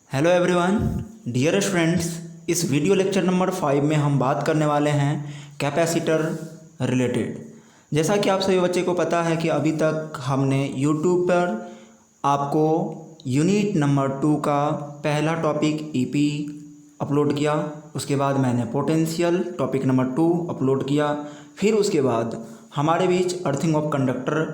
Hello everyone, dear students. इस video lecture number 5 में हम बात करने वाले हैं कैपेसिटर रिलेटेड। जैसा कि आप सभी बच्चे को पता है कि अभी तक हमने यूट्यूब पर आपको यूनिट नंबर 2 का पहला टॉपिक ईपी अपलोड किया। उसके बाद मैंने पोटेंशियल टॉपिक नंबर 2 अपलोड किया। फिर उसके बाद हमारे बीच earthing of conductor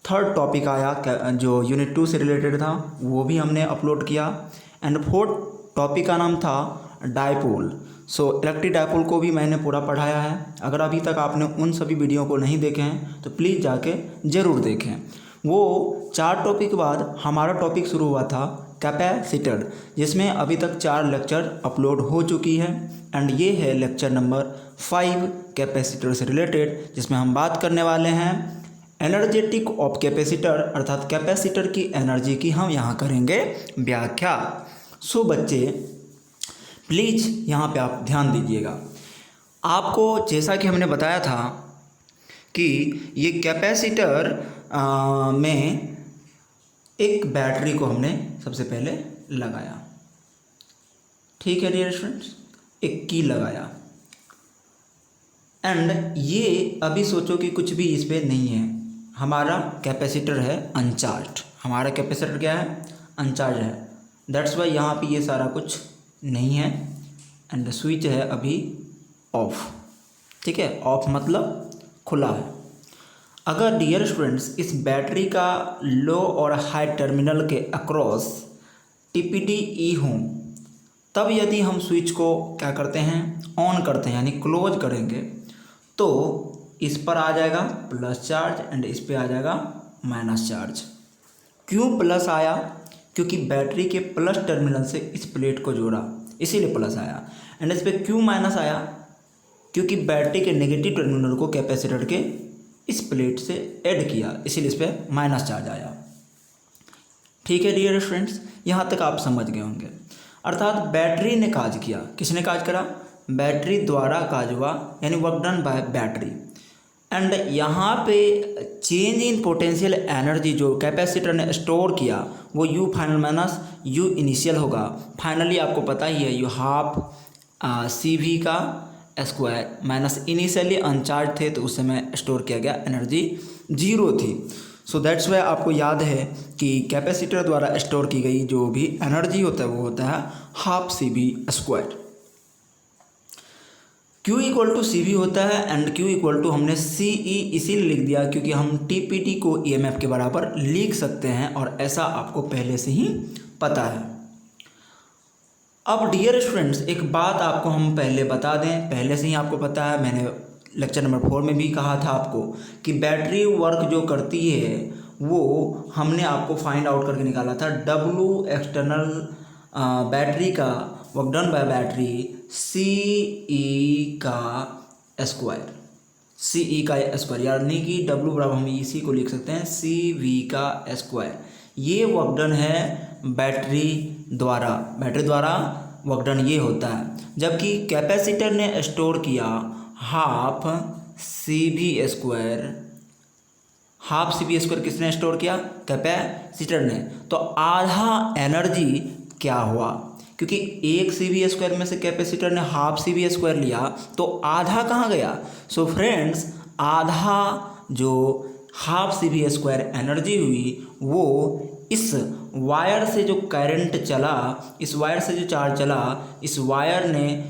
third topic आया जो यूनिट 2 से रिलेटेड था, वो भी हमने अपलोड किया। एंड फोर्थ टॉपिक का नाम था डायपोल। सो इलेक्ट्रिक डायपोल को भी मैंने पूरा पढ़ाया है। अगर अभी तक आपने उन सभी वीडियो को नहीं देखे हैं तो प्लीज़ जाके ज़रूर देखें। वो 4 टॉपिक के बाद हमारा टॉपिक शुरू हुआ था कैपेसिटर, जिसमें अभी तक 4 लेक्चर अपलोड हो चुकी है। एंड ये है लेक्चर नंबर 5 कैपेसिटर से रिलेटेड, जिसमें हम बात करने वाले हैं एनर्जेटिक ऑफ कैपेसिटर, अर्थात कैपेसिटर की एनर्जी की हम यहाँ करेंगे व्याख्या। सो बच्चे प्लीज़ यहाँ पे आप ध्यान दीजिएगा। आपको जैसा कि हमने बताया था कि ये कैपेसिटर में एक बैटरी को हमने सबसे पहले लगाया, ठीक है डियर स्टूडेंट्स, एक की लगाया। एंड ये अभी सोचो कि कुछ भी इस पर नहीं है, हमारा कैपेसिटर है अनचार्ज। हमारा कैपेसिटर क्या है? अनचार्ज है। दैट्स वाई यहाँ पे ये सारा कुछ नहीं है। एंड स्विच है अभी ऑफ, ठीक है। ऑफ मतलब खुला है। अगर डियर स्टूडेंट्स इस बैटरी का लो और हाई टर्मिनल के अक्रॉस टीपीडी ई हों, तब यदि हम स्विच को क्या करते हैं, ऑन करते हैं, यानी क्लोज करेंगे, तो इस पर आ जाएगा प्लस चार्ज एंड इस पे आ जाएगा माइनस चार्ज। क्यों प्लस आया? क्योंकि बैटरी के प्लस टर्मिनल से इस प्लेट को जोड़ा, इसीलिए प्लस आया। एंड इस पे क्यों माइनस आया? क्योंकि बैटरी के नेगेटिव टर्मिनल को कैपेसिटर के इस प्लेट से ऐड किया, इसीलिए इस पे माइनस चार्ज आया। ठीक है डियर स्टूडेंट्स, यहाँ तक आप समझ गए होंगे। अर्थात बैटरी ने काज किया। किसने काज करा? बैटरी द्वारा काज हुआ, यानी work done by battery. And यहाँ पे चेंज इन पोटेंशियल एनर्जी जो कैपेसिटर ने स्टोर किया वो you final minus U initial होगा। फाइनली आपको पता ही है, यू हाफ सी वी का स्क्वायर माइनस इनिशियली अनचार्ज थे तो उस समय स्टोर किया गया एनर्जी 0 थी। सो दैट्स वाई आपको याद है कि कैपेसिटर द्वारा स्टोर की गई जो भी एनर्जी होता है वो होता है half C V square. Q equal to C V होता है। एंड Q इक्वल टू हमने सी ई इसीलिए लिख दिया क्योंकि हम टीपीटी को ईएमएफ के बराबर लिख सकते हैं, और ऐसा आपको पहले से ही पता है। अब डियर स्टूडेंट्स एक बात आपको हम पहले बता दें, पहले से ही आपको पता है, मैंने लेक्चर नंबर 4 में भी कहा था आपको कि बैटरी वर्क जो करती है वो हमने आपको फाइंड आउट करके निकाला था। W एक्सटर्नल बैटरी का वर्क डन बाय बैटरी सी ई का स्क्वायर, सी ई का स्क्वायर, यानी कि W बराबर हम इसी को लिख सकते हैं सी वी का स्क्वायर। ये वर्क डन है बैटरी द्वारा वर्क डन ये होता है। जबकि कैपेसिटर ने स्टोर किया half C V square. Half C V square किसने स्टोर किया? कैपेसिटर ने। तो आधा एनर्जी क्या हुआ? क्योंकि एक सी वी स्क्वायर में से कैपेसिटर ने हाफ सी वी स्क्वायर लिया तो आधा कहाँ गया? सो फ्रेंड्स आधा जो half C V square energy हुई वो इस वायर से जो करंट चला, इस वायर से जो चार्ज चला, इस वायर ने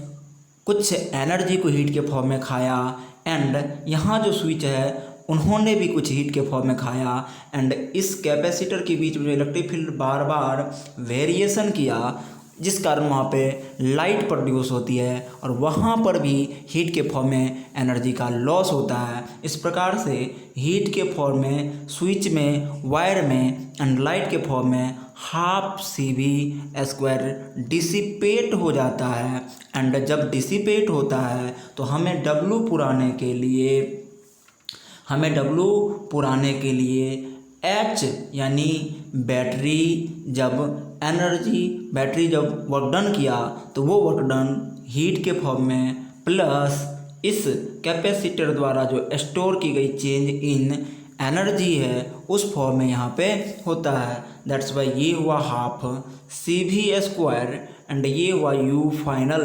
कुछ एनर्जी को हीट के फॉर्म में खाया। एंड यहाँ जो स्विच है उन्होंने भी कुछ हीट के फॉर्म में खाया। एंड इस कैपेसिटर के बीच में इलेक्ट्रिक फील्ड बार बार वेरिएशन किया, जिस कारण वहाँ पे लाइट प्रोड्यूस होती है और वहाँ पर भी हीट के फॉर्म में एनर्जी का लॉस होता है। इस प्रकार से हीट के फॉर्म में स्विच में, वायर में एंड लाइट के फॉर्म में half C V square dissipate हो जाता है। एंड जब डिसिपेट होता है तो हमें W पुराने के लिए H यानी बैटरी जब वर्क डन किया तो वो वर्क डन हीट के फॉर्म में प्लस इस कैपेसिटर द्वारा जो स्टोर की गई चेंज इन एनर्जी है उस फॉर्म में यहाँ पे होता है। दैट्स वाई ये हुआ half C V square and ये हुआ U final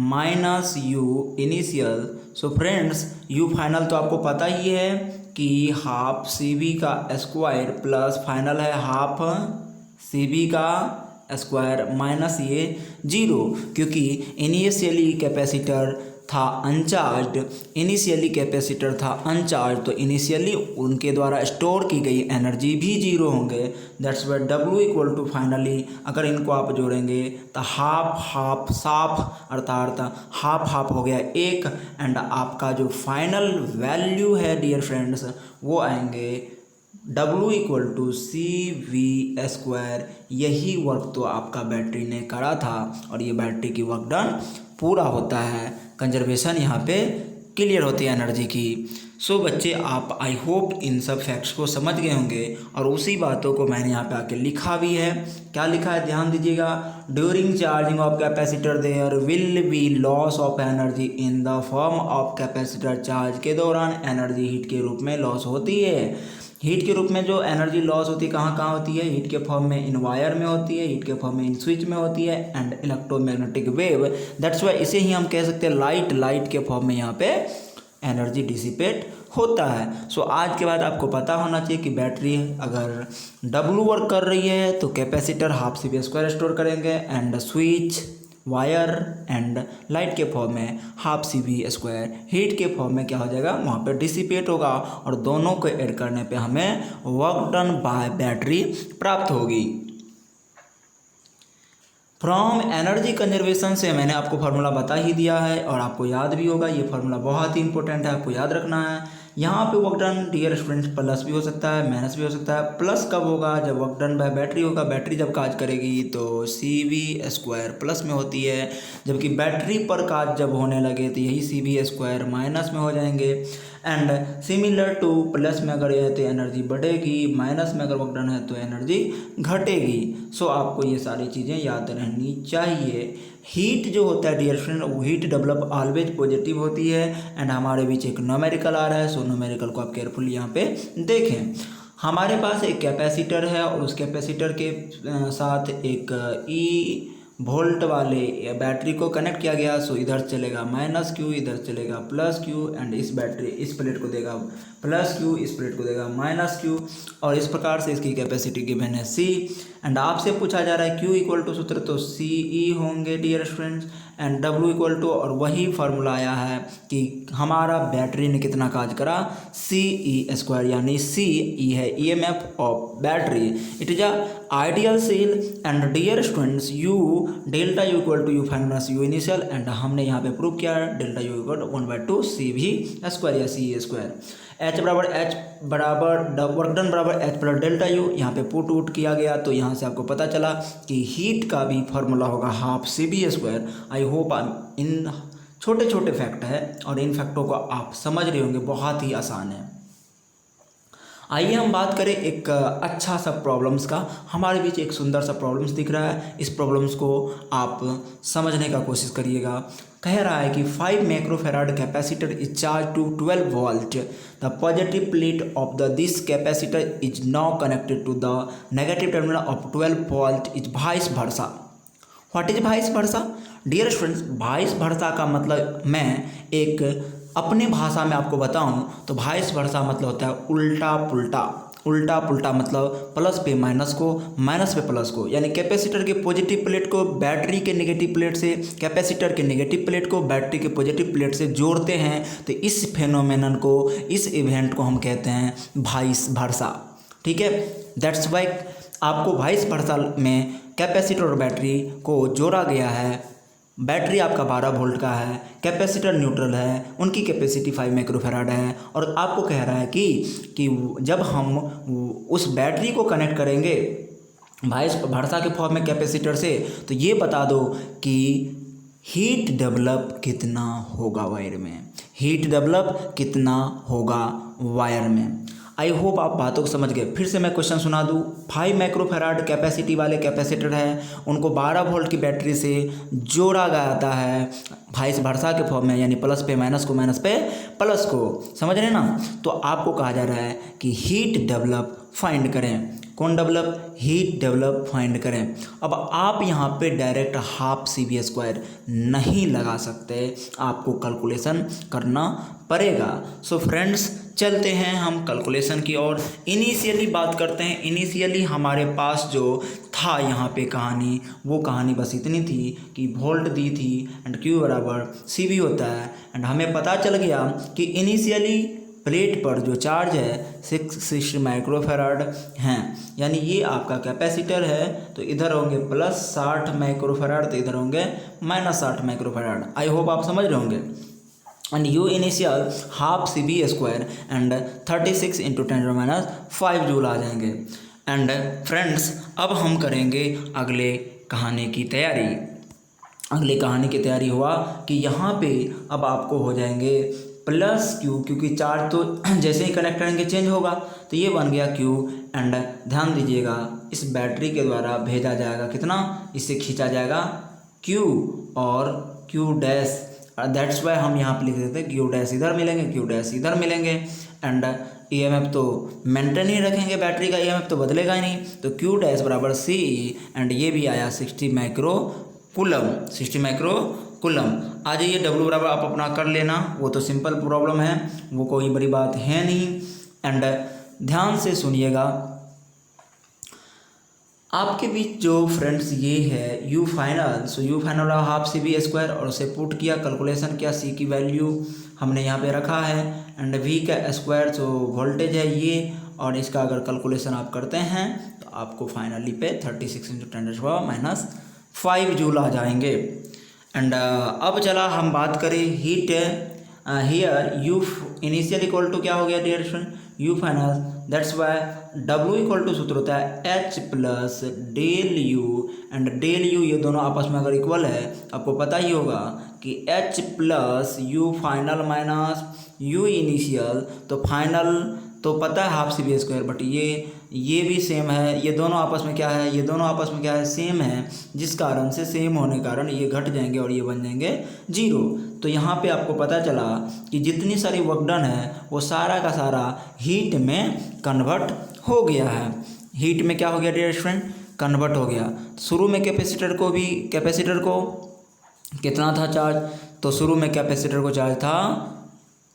minus U initial. So friends U final तो आपको पता ही है कि हाफ सी वी का स्क्वायर प्लस फाइनल है हाफ सी वी का स्क्वायर माइनस ये 0, क्योंकि इनिशियली कैपेसिटर था अनचार्ज, तो इनिशियली उनके द्वारा स्टोर की गई एनर्जी भी 0 होंगे। That's why W equal to finally अगर इनको आप जोड़ेंगे तो हाफ साफ अर्थात हाफ हो गया 1 एंड आपका जो फाइनल वैल्यू है डियर फ्रेंड्स वो आएंगे W equal to C V square. यही वर्क तो आपका बैटरी ने करा था और ये बैटरी की वर्क डन पूरा होता है, कंजर्वेशन यहाँ पे क्लियर होती है एनर्जी की। सो बच्चे आप आई होप इन सब फैक्ट्स को समझ गए होंगे और उसी बातों को मैंने यहाँ पे आके लिखा भी है। क्या लिखा है ध्यान दीजिएगा, during charging of capacitor there will be loss of energy in the form of capacitor. Charge के दौरान एनर्जी हीट के रूप में लॉस होती है। हीट के रूप में जो एनर्जी लॉस होती है कहाँ होती है, हीट के फॉर्म में इन वायर में होती है, हीट के फॉर्म में इन स्विच में होती है and electromagnetic wave. That's why इसे ही हम कह सकते हैं लाइट के फॉर्म में यहाँ पे एनर्जी डिसिपेट होता है। सो आज के बाद आपको पता होना चाहिए कि बैटरी अगर W वर्क कर रही है तो capacitor half C V square store करेंगे and switch wire and light के फॉर्म में half C V square heat के फॉर्म में क्या हो जाएगा वहाँ पे डिसिपेट होगा और दोनों को ऐड करने पे हमें वर्क डन बाय बैटरी प्राप्त होगी। फ्रॉम एनर्जी कंजर्वेशन से मैंने आपको फार्मूला बता ही दिया है और आपको याद भी होगा, ये फार्मूला बहुत ही इंपॉर्टेंट है, आपको याद रखना है। यहाँ पे work done dear students plus भी हो सकता है माइनस भी हो सकता है। प्लस कब होगा, जब वर्क डन बाय बैटरी होगा, बैटरी जब काज करेगी तो सी वी स्क्वायर प्लस में होती है, जबकि बैटरी पर काज जब होने लगे तो यही सी वी स्क्वायर माइनस में हो जाएंगे। एंड सिमिलर टू प्लस में अगर ये है तो एनर्जी बढ़ेगी, माइनस में अगर वर्क डन है तो एनर्जी घटेगी। सो आपको ये सारी चीज़ें याद रहनी चाहिए। हीट जो होता है डियर फ्रेंड वो हीट डेवलप ऑलवेज पॉजिटिव होती है एंड हमारे बीच एक न्यूमेरिकल आ रहा है। सो न्यूमेरिकल को आप केयरफुल यहाँ पे देखें। हमारे पास एक कैपेसिटर है और उस कैपेसिटर के साथ एक ई वोल्ट वाले बैटरी को कनेक्ट किया गया। सो इधर चलेगा माइनस क्यू, इधर चलेगा प्लस क्यू एंड इस प्लेट को देगा प्लस क्यू, इस प्लेट को देगा माइनस क्यू और इस प्रकार से इसकी कैपेसिटी गिवन है सी। एंड आपसे पूछा जा रहा है क्यू इक्वल टू सूत्र तो सी ई होंगे dear students and W equal to और वही फार्मूला आया है कि हमारा बैटरी ने कितना काज करा सी ई स्क्वायर, यानी सी ई है E M F of battery. It is a ideal cell and dear students U delta U equal to U final U initial and हमने यहाँ पे प्रूव किया delta U equal 1/2 C V square या C E square. H बराबर work done बराबर H plus delta U, यहाँ पे put उट किया गया तो यहाँ से आपको पता चला कि हीट का भी फार्मूला होगा half C V square. I hope इन छोटे छोटे फैक्ट है और इन फैक्टों को आप समझ रहे होंगे, बहुत ही आसान है। आइए हम बात करें एक अच्छा सा प्रॉब्लम्स का। हमारे बीच एक सुंदर सा प्रॉब्लम्स दिख रहा है, इस प्रॉब्लम्स को आप समझने का कोशिश करिएगा। कह रहा है कि 5 microfarad capacitor is charge to 12 volt, the positive plate of this capacitor is now connected to the negative terminal of 12 volt is vice versa. What is vice versa dear students? Vice versa का मतलब मैं एक अपने भाषा में आपको बताऊं तो वाइस वर्सा मतलब होता है उल्टा पुल्टा। उल्टा पुल्टा मतलब प्लस पे माइनस को, माइनस पे प्लस को, यानी कैपेसिटर के पॉजिटिव प्लेट को बैटरी के नेगेटिव प्लेट से, कैपेसिटर के नेगेटिव प्लेट को बैटरी के पॉजिटिव प्लेट से जोड़ते हैं तो इस फेनोमेनन को, इस इवेंट को हम कहते हैं वाइस वर्सा। ठीक है, दैट्स वाई आपको वाइस वर्सा में कैपेसिटर और बैटरी को जोड़ा गया है। बैटरी आपका 12 वोल्ट का है, कैपेसिटर न्यूट्रल है, उनकी कैपेसिटी 5 माइक्रोफैराड है और आपको कह रहा है कि जब हम उस बैटरी को कनेक्ट करेंगे वाइस वर्सा के फॉर्म में कैपेसिटर से तो ये बता दो कि हीट डेवलप कितना होगा वायर में, हीट डेवलप कितना होगा वायर में। आई होप आप बातों को समझ गए। फिर से मैं क्वेश्चन सुना दूँ। 5 माइक्रोफैराड कैपेसिटी वाले कैपेसिटर है, उनको 12 वोल्ट की बैटरी से जोड़ा जाता है वाइस वर्सा के फॉर्म में, यानी प्लस पे माइनस को, माइनस पे प्लस को। समझ रहे हैं ना। तो आपको कहा जा रहा है कि हीट डेवलप फाइंड करें। कौन डेवलप? हीट डेवलप फाइंड करें। अब आप यहाँ पे डायरेक्ट हाफ CV² नहीं लगा सकते, आपको कैलकुलेशन करना पड़ेगा। सो फ्रेंड्स, चलते हैं हम कैलकुलेशन की ओर। इनिशियली बात करते हैं। इनिशियली हमारे पास जो था यहाँ पे कहानी, वो कहानी बस इतनी थी कि वोल्ट दी थी एंड Q बराबर CV होता है। एंड हमें पता चल गया कि इनिशियली प्लेट पर जो चार्ज है 660 माइक्रोफैराड हैं, यानी ये आपका कैपेसिटर है। तो इधर होंगे प्लस 60 माइक्रोफैराड, तो इधर होंगे माइनस 60 माइक्रोफैराड। आई होप आप समझ रहे होंगे। And you initial half CV² and 36 × 10⁻⁵ joule आ जाएंगे। एंड फ्रेंड्स, अब हम करेंगे अगले कहानी की तैयारी। अगले कहानी की तैयारी हुआ कि यहाँ पे अब आपको हो जाएंगे प्लस Q, क्योंकि चार्ज तो जैसे ही कनेक्ट करेंगे चेंज होगा, तो ये बन गया Q। एंड ध्यान दीजिएगा, इस बैटरी के द्वारा भेजा जाएगा कितना, इससे खींचा जाएगा Q और Q डैश। दैट्स वाई हम यहाँ पे लिख देते हैं Q डैश इधर मिलेंगे, Q डैश इधर मिलेंगे। एंड EMF तो मेंटेन ही रखेंगे, बैटरी का EMF तो बदलेगा ही नहीं। तो Q डैश बराबर CE, एंड ये भी आया 60 माइक्रो कूलम। 60 micro coulomb. आ जाइए, W बराबर आप अपना कर लेना, वो तो सिंपल प्रॉब्लम है, वो कोई बड़ी बात है नहीं। एंड ध्यान से सुनिएगा, आपके बीच जो फ्रेंड्स ये है U फाइनल। सो U फाइनल हाफ CV² और उसे पुट किया, कैलकुलेशन किया, C की वैल्यू हमने यहाँ पे रखा है एंड V का स्क्वायर जो वोल्टेज है ये, और इसका अगर कैलकुलेशन आप करते हैं तो आपको फाइनली पे 36 × 10⁻⁵ जूल आ जाएंगे। एंड अब चला हम बात करें heat. Here U initial equal to क्या हो गया dear student, U final. That's why W equal to सूत्र होता है H plus del U, and del U ये दोनों आपस में अगर इक्वल है, आपको पता ही होगा कि H plus U final minus U initial, तो फाइनल तो पता है हाफ CV², बट ये भी सेम है, ये दोनों आपस में क्या है, ये दोनों आपस में क्या है, सेम है, जिस कारण से सेम होने के कारण ये घट जाएंगे और ये बन जाएंगे 0। तो यहाँ पे आपको पता चला कि जितनी सारी वर्क डन है वो सारा का सारा हीट में कन्वर्ट हो गया है। हीट में क्या हो गया डियर स्टूडेंट, कन्वर्ट हो गया। शुरू में कैपेसिटर को कितना था चार्ज, तो शुरू में कैपेसिटर को चार्ज था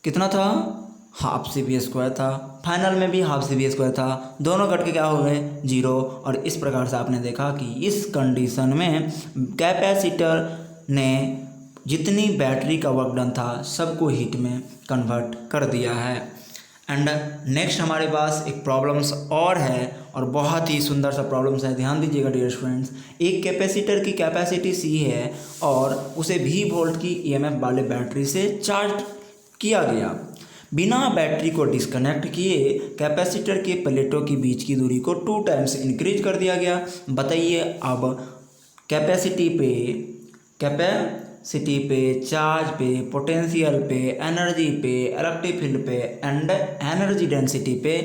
कितना था, हाफ CV² था। फाइनल में भी हाफ CV² था, दोनों कट के क्या हो गए 0। और इस प्रकार से आपने देखा कि इस कंडीशन में कैपेसिटर ने जितनी बैटरी का वर्क डन था सबको हीट में कन्वर्ट कर दिया है। एंड नेक्स्ट हमारे पास एक प्रॉब्लम्स और है, और बहुत ही सुंदर सा प्रॉब्लम्स है, ध्यान दीजिएगा डियर स्टूडेंट्स। एक कैपेसिटर की कैपेसिटी C है और उसे V वोल्ट की EMF वाले बैटरी से चार्ज किया गया। बिना बैटरी को डिस्कनेक्ट किए कैपेसिटर के प्लेटों के बीच की दूरी को 2 टाइम्स इंक्रीज कर दिया गया। बताइए अब कैपेसिटी पे, चार्ज पे, पोटेंशियल पे, एनर्जी पे, इलेक्ट्रिक फील्ड पे एंड एनर्जी डेंसिटी पे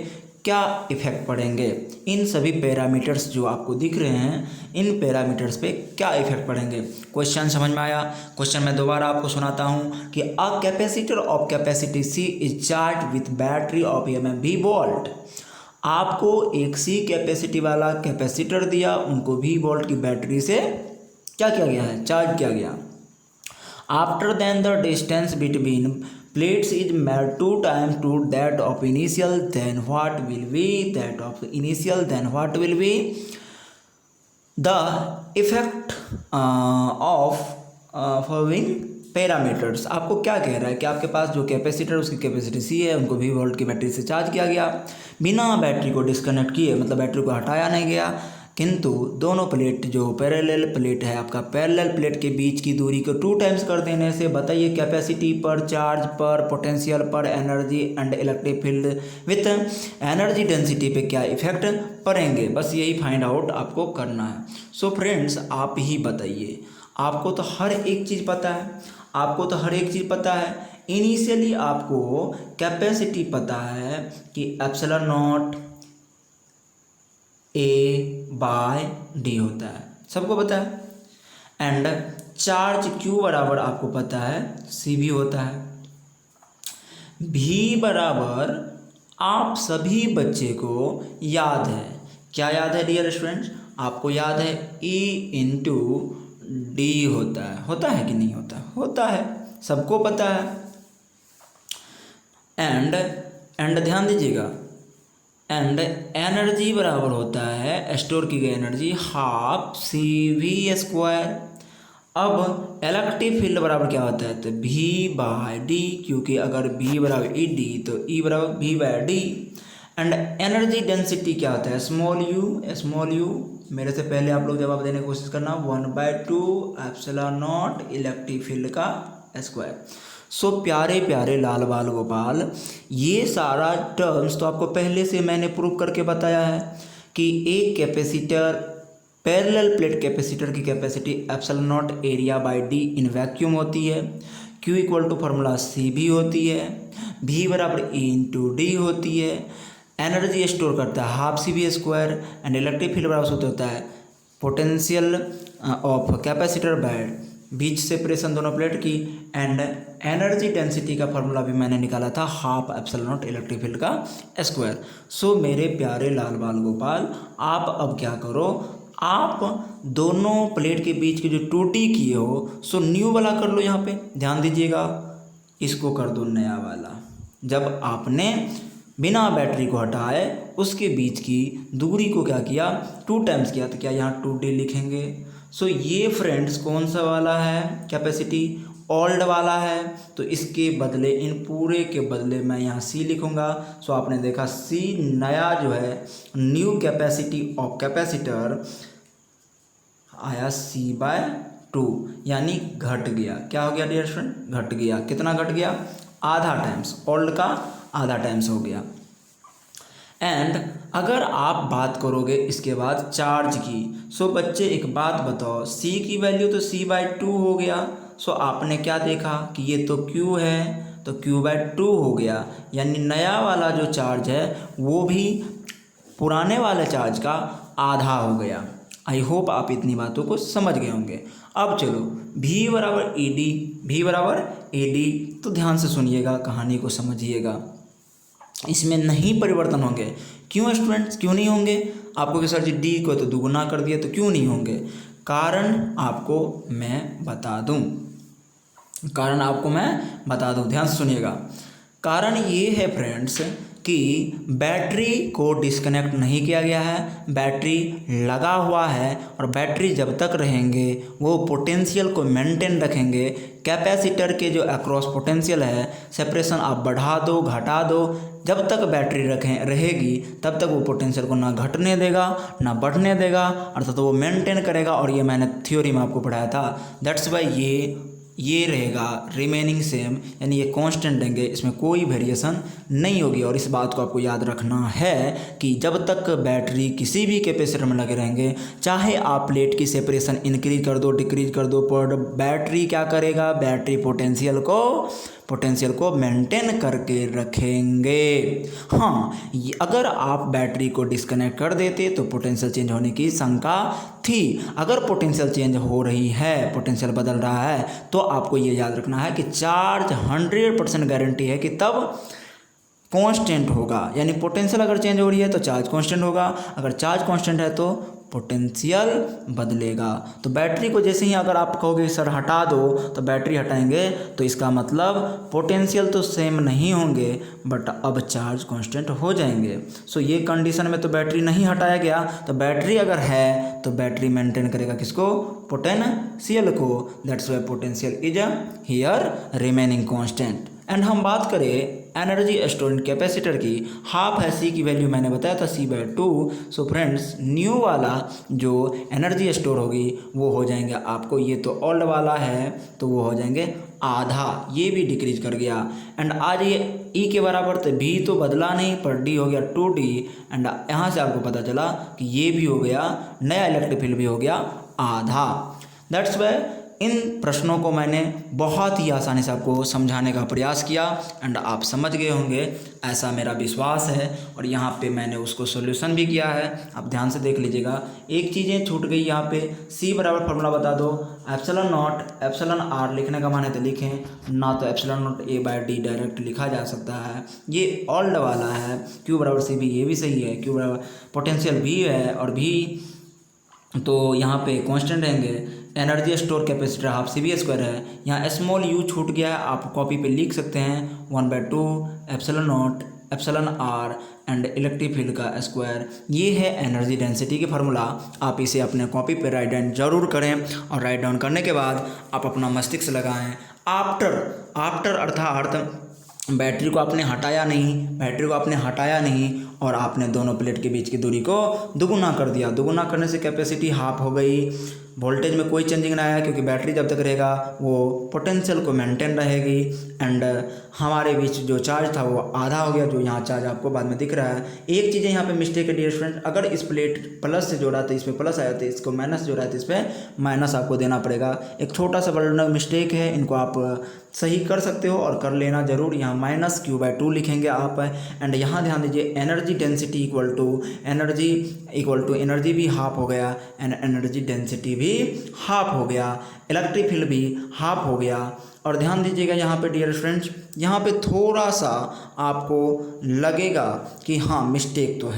क्या इफेक्ट पड़ेंगे। इन सभी पैरामीटर्स जो आपको दिख रहे हैं, इन पैरामीटर्स पे क्या इफेक्ट पड़ेंगे। क्वेश्चन समझ में आया? क्वेश्चन मैं दोबारा आपको सुनाता हूँ कि a capacitor of capacity C is charge with battery of EMF V volt. आपको एक C कैपेसिटी वाला कैपेसिटर दिया, उनको V वोल्ट की बैटरी से क्या किया गया है, चार्ज किया गया। After then the distance between plates is made 2 times to that of initial, then what will be that of initial, then what will be the effect of following parameters. आपको क्या कह रहा है कि आपके पास जो कैपेसिटर उसकी कैपेसिटी C है, उनको V वोल्ट की बैटरी से चार्ज किया गया, बिना बैटरी को डिस्कनेक्ट किए, मतलब बैटरी को हटाया नहीं गया, किंतु दोनों प्लेट जो पैरेलल प्लेट है आपका, पैरेलल प्लेट के बीच की दूरी को 2 टाइम्स कर देने से बताइए कैपेसिटी पर, चार्ज पर, पोटेंशियल पर, energy and electric field with energy density पे क्या इफेक्ट पड़ेंगे। बस यही फाइंड आउट आपको करना है। सो फ्रेंड्स, आप ही बताइए, आपको तो हर एक चीज़ पता है, इनिशियली आपको कैपेसिटी पता है कि एप्सिलॉन नॉट A/D होता है, सबको पता है। एंड चार्ज Q बराबर आपको पता है CV होता है। V बराबर आप सभी बच्चे को याद है, क्या याद है डियर स्टूडेंट्स? आपको याद है E/D होता है कि नहीं होता? होता है, सबको पता है। एंड ध्यान दीजिएगा, एंड एनर्जी बराबर होता है स्टोर की गई एनर्जी हाफ CV²। अब इलेक्ट्रिक फील्ड बराबर क्या होता है? तो V/D, क्योंकि अगर V बराबर ED तो E बराबर V/D। एंड एनर्जी डेंसिटी क्या होता है? Small you. मेरे से पहले आप लोग जवाब देने की कोशिश करना, 1/2 एप्सिलॉन नॉट इलेक्ट्रिक फील्ड का स्क्वायर। सो प्यारे प्यारे लाल बाल गोपाल, ये सारा टर्म्स तो आपको पहले से मैंने प्रूव करके बताया है कि एक कैपेसिटर, पैरेलल प्लेट कैपेसिटर की capacity epsilon not area by D in vacuum होती है। Q equal to formula CV होती है, V बराबर E/D होती है। एनर्जी स्टोर करता है half CV²। And electric field बराबर होता है पोटेंशियल ऑफ कैपेसिटर बाय बीच सेपरेशन दोनों प्लेट की। एंड एनर्जी डेंसिटी का फार्मूला भी मैंने निकाला था half epsilon not electric field का स्क्वायर। सो मेरे प्यारे लाल बाल गोपाल, आप अब क्या करो, आप दोनों प्लेट के बीच की जो 2D किए हो सो न्यू वाला कर लो। यहाँ पे ध्यान दीजिएगा, इसको कर दो नया वाला। जब आपने बिना बैटरी को हटाए उसके बीच की दूरी को क्या किया, 2 टाइम्स किया, तो क्या यहाँ 2D लिखेंगे। सो ये फ्रेंड्स कौन सा वाला है कैपेसिटी? ओल्ड वाला है, तो इसके बदले, इन पूरे के बदले मैं यहाँ C लिखूँगा। सो आपने देखा C नया जो है न्यू कैपेसिटी ऑफ कैपेसिटर आया C/2, यानी घट गया। क्या हो गया डियर स्टूडेंट? घट गया। कितना घट गया? आधा टाइम्स, ओल्ड का आधा टाइम्स हो गया। एंड अगर आप बात करोगे इसके बाद चार्ज की, सो बच्चे एक बात बताओ, C की वैल्यू तो C/2 हो गया। सो आपने क्या देखा कि ये तो Q है, तो Q/2 हो गया, यानी नया वाला जो चार्ज है वो भी पुराने वाले चार्ज का आधा हो गया। आई होप आप इतनी बातों को समझ गए होंगे। अब चलो V बराबर ED, तो ध्यान से सुनिएगा, कहानी को समझिएगा, इसमें नहीं परिवर्तन होंगे। क्यों स्टूडेंट्स, क्यों नहीं होंगे? आपको कि सर जी D को तो दुगुना कर दिया, तो क्यों नहीं होंगे? कारण आपको मैं बता दूं, ध्यान से सुनिएगा। कारण ये है फ्रेंड्स कि बैटरी को डिस्कनेक्ट नहीं किया गया है, बैटरी लगा हुआ है, और बैटरी जब तक रहेंगे वो पोटेंशियल को मेंटेन रखेंगे। कैपेसिटर के जो अक्रॉस पोटेंशियल है, सेपरेशन आप बढ़ा दो घटा दो, जब तक बैटरी रहेगी तब तक वो पोटेंशियल को ना घटने देगा ना बढ़ने देगा, अर्थात तो वो मेंटेन करेगा। और ये मैंने थ्योरी में आपको पढ़ाया था। दैट्स वाई ये रहेगा रिमेनिंग सेम, यानी ये कांस्टेंट देंगे, इसमें कोई वेरिएशन नहीं होगी। और इस बात को आपको याद रखना है कि जब तक बैटरी किसी भी कैपेसिटर में लगे रहेंगे, चाहे आप प्लेट की सेपरेशन इंक्रीज कर दो डिक्रीज कर दो, पर बैटरी क्या करेगा, बैटरी पोटेंशियल को मेंटेन करके रखेंगे। हाँ, अगर आप बैटरी को डिस्कनेक्ट कर देते तो पोटेंशियल चेंज होने की शंका थी। अगर पोटेंशियल चेंज हो रही है, पोटेंशियल बदल रहा है, तो आपको ये याद रखना है कि चार्ज 100% गारंटी है कि तब कांस्टेंट होगा। यानी पोटेंशियल अगर चेंज हो रही है तो चार्ज कांस्टेंट होगा, अगर चार्ज कांस्टेंट है तो पोटेंशियल बदलेगा। तो बैटरी को जैसे ही अगर आप कहोगे सर हटा दो, तो बैटरी हटाएंगे तो इसका मतलब पोटेंशियल तो सेम नहीं होंगे, बट अब चार्ज कांस्टेंट हो जाएंगे। सो ये कंडीशन में तो बैटरी नहीं हटाया गया, तो बैटरी अगर है तो बैटरी मेंटेन करेगा किसको, पोटेंशियल को। That's why potential is here remaining constant. And हम बात करें एनर्जी स्टोरेज कैपेसिटर की, हाफ है C की वैल्यू मैंने बताया था C/2। सो फ्रेंड्स न्यू वाला जो एनर्जी स्टोर होगी वो हो जाएंगे आपको, ये तो ओल्ड वाला है तो वो हो जाएंगे आधा, ये भी डिक्रीज कर गया। एंड आज ये E के बराबर थे, V तो बदला नहीं पर D हो गया 2D। एंड यहाँ से आपको पता चला कि ये भी हो गया, नया इलेक्ट्रिक फील्ड भी हो गया आधा। दैट्स वाई इन प्रश्नों को मैंने बहुत ही आसानी से आपको समझाने का प्रयास किया एंड आप समझ गए होंगे, ऐसा मेरा विश्वास है। और यहाँ पे मैंने उसको सॉल्यूशन भी किया है, आप ध्यान से देख लीजिएगा। एक चीज़ें छूट गई यहाँ पे, C बराबर फार्मूला बता दो, एप्सिलॉन नॉट एप्सिलॉन आर लिखने का मान है तो लिखें, ना तो एप्सिलॉन नॉट A/D डायरेक्ट लिखा जा सकता है, ये ओल्ड वाला है। Q बराबर C भी, ये भी सही है। Q बराबर पोटेंशियल भी है और भी तो यहाँ पे कांस्टेंट रहेंगे। Energy store capacitor half CV² है। यहाँ स्मॉल u छूट गया है, आप कॉपी पे लिख सकते हैं 1/2 epsilon not epsilon R and electric field का स्क्वायर। ये है एनर्जी डेंसिटी की फार्मूला। आप इसे अपने कॉपी पे राइट डाउन जरूर करें और राइट डाउन करने के बाद आप अपना मस्तिष्क लगाएं। आफ्टर अर्थात बैटरी को आपने हटाया नहीं और आपने दोनों प्लेट के बीच की दूरी को दुगुना कर दिया। दुगुना करने से कैपेसिटी हाफ हो गई। वोल्टेज में कोई चेंजिंग ना आया क्योंकि बैटरी जब तक रहेगा वो पोटेंशियल को मेंटेन रहेगी एंड हमारे बीच जो चार्ज था वो आधा हो गया, जो यहाँ चार्ज आपको बाद में दिख रहा है। एक चीज़ यहाँ पे मिस्टेक है डियर फ्रेंड, अगर इस प्लेट प्लस से जोड़ा तो इस पर प्लस आया, तो इसको माइनस जोड़ा तो इस पर माइनस आपको देना पड़ेगा। एक छोटा सा बड़ा मिस्टेक है, इनको आप सही कर सकते हो और कर लेना जरूर। यहाँ -Q/2 लिखेंगे आप एंड यहाँ ध्यान दीजिए energy density equal to energy भी हाफ हो गया एंड एनर्जी डेंसिटी भी हाफ हो गया, इलेक्ट्रिक फील्ड भी हाफ हो गया। और ध्यान दीजिएगा यहाँ पे डियर फ्रेंड्स, यहाँ पे थोड़ा सा आपको लगेगा कि हाँ मिस्टेक तो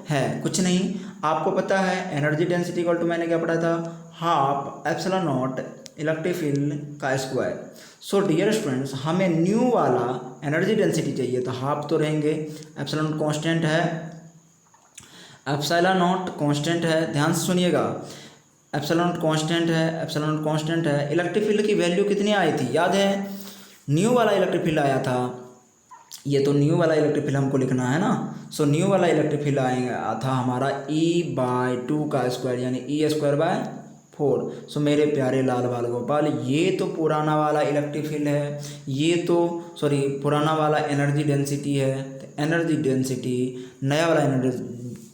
है, कुछ नहीं। आपको पता है एनर्जी डेंसिटी इक्वल टू मैंने क्या पढ़ा था, half epsilon not electric field का स्क्वायर। सो डियर स्टूडेंट्स, हमें न्यू वाला एनर्जी डेंसिटी चाहिए तो हाफ तो रहेंगे, एप्सिलॉन कांस्टेंट है, एप्सिलॉन नॉट कांस्टेंट है, ध्यान से सुनिएगा, एप्सिलॉन कांस्टेंट है। इलेक्ट्रिक फील्ड की वैल्यू कितनी आई थी याद है, न्यू वाला इलेक्ट्रिक फील्ड आया था, ये तो न्यू वाला इलेक्ट्रिक फील्ड हमको लिखना है ना। सो न्यू वाला इलेक्ट्रिक फील्ड आएगा था हमारा E/2 का स्क्वायर यानी E²/4। सो मेरे प्यारे लाल बाल गोपाल, ये तो पुराना वाला इलेक्ट्रिक फील्ड है, ये तो पुराना वाला एनर्जी डेंसिटी है। एनर्जी डेंसिटी नया वाला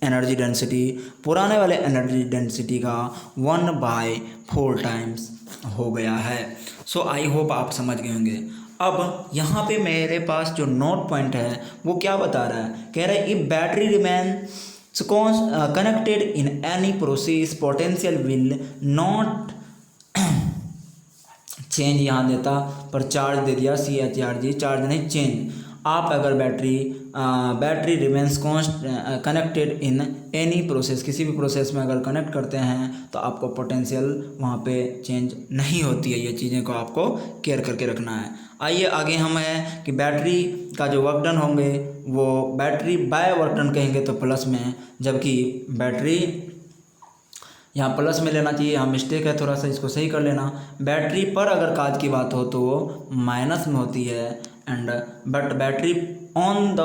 एनर्जी डेंसिटी पुराने वाले एनर्जी डेंसिटी का 1/4 टाइम्स हो गया है। सो आई होप आप समझ गए होंगे। अब यहाँ पे मेरे पास जो नोट पॉइंट है वो क्या बता रहा है, कह रहा है if battery remains connected in any process potential will not change, यहाँ देता पर चार्ज दे दिया CHRG, चार्ज नहीं चेंज। आप अगर battery remains connected in any process, किसी भी प्रोसेस में अगर कनेक्ट करते हैं तो आपको पोटेंशियल वहाँ पे चेंज नहीं होती है। ये चीज़ें को आपको केयर करके रखना है। आइए आगे हम है कि बैटरी का जो वर्क डन होंगे वो बैटरी बाय वर्क डन कहेंगे तो प्लस में, जबकि बैटरी यहाँ प्लस में लेना चाहिए, यहाँ मिस्टेक है थोड़ा सा, इसको सही कर लेना। बैटरी पर अगर काज की बात हो तो वो माइनस में होती है and but battery on the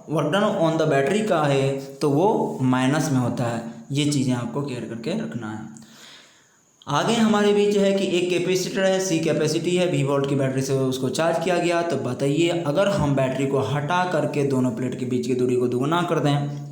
work done on the battery का है तो वो माइनस में होता है। ये चीज़ें आपको केयर करके रखना है। आगे हमारे बीच है कि एक कैपेसिटर है, C कैपेसिटी है, 20 वोल्ट की बैटरी से उसको चार्ज किया गया। तो बताइए अगर हम बैटरी को हटा करके दोनों प्लेट के बीच की दूरी को दुगुना कर दें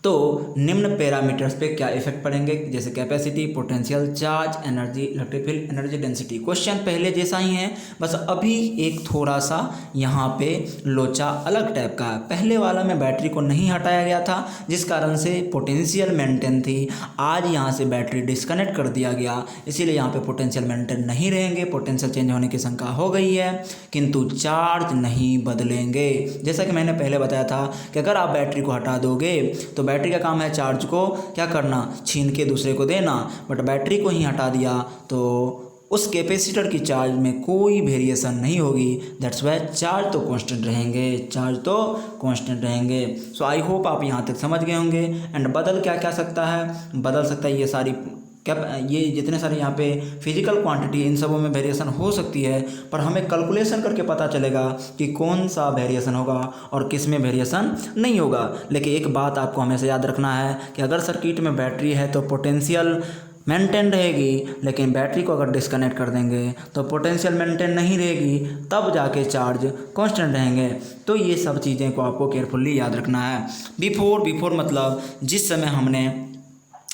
तो निम्न पैरामीटर्स पे क्या इफेक्ट पड़ेंगे, जैसे capacity, potential, charge, energy, electric field, energy density. Question पहले जैसा ही है, बस अभी एक थोड़ा सा यहाँ पे लोचा अलग टाइप का है। पहले वाला में बैटरी को नहीं हटाया गया था जिस कारण से पोटेंशियल मेंटेन थी। आज यहाँ से बैटरी डिस्कनेक्ट कर दिया गया, इसीलिए यहाँ पे पोटेंशियल मेंटेन नहीं रहेंगे, पोटेंशियल चेंज होने की शंका हो गई है, किंतु चार्ज नहीं बदलेंगे। जैसा कि मैंने पहले बताया था कि अगर आप बैटरी को हटा दोगे तो बैटरी का काम है चार्ज को क्या करना, छीन के दूसरे को देना, बट बैटरी को ही हटा दिया तो उस कैपेसिटर की चार्ज में कोई वेरिएशन नहीं होगी। दैट्स वाई चार्ज तो कांस्टेंट रहेंगे। सो आई होप आप यहाँ तक समझ गए होंगे। एंड बदल क्या सकता है, ये जितने सारे यहाँ पे फिजिकल क्वांटिटी, इन सबों में वेरिएशन हो सकती है, पर हमें कैलकुलेशन करके पता चलेगा कि कौन सा वेरिएशन होगा और किस में वेरिएशन नहीं होगा। लेकिन एक बात आपको हमेशा याद रखना है कि अगर सर्किट में बैटरी है तो पोटेंशियल मेंटेन रहेगी, लेकिन बैटरी को अगर डिस्कनेक्ट कर देंगे तो पोटेंशियल मेंटेन नहीं रहेगी, तब जाके चार्ज कांस्टेंट रहेंगे। तो ये सब चीज़ें को आपको केयरफुली याद रखना है। बिफोर मतलब जिस समय हमने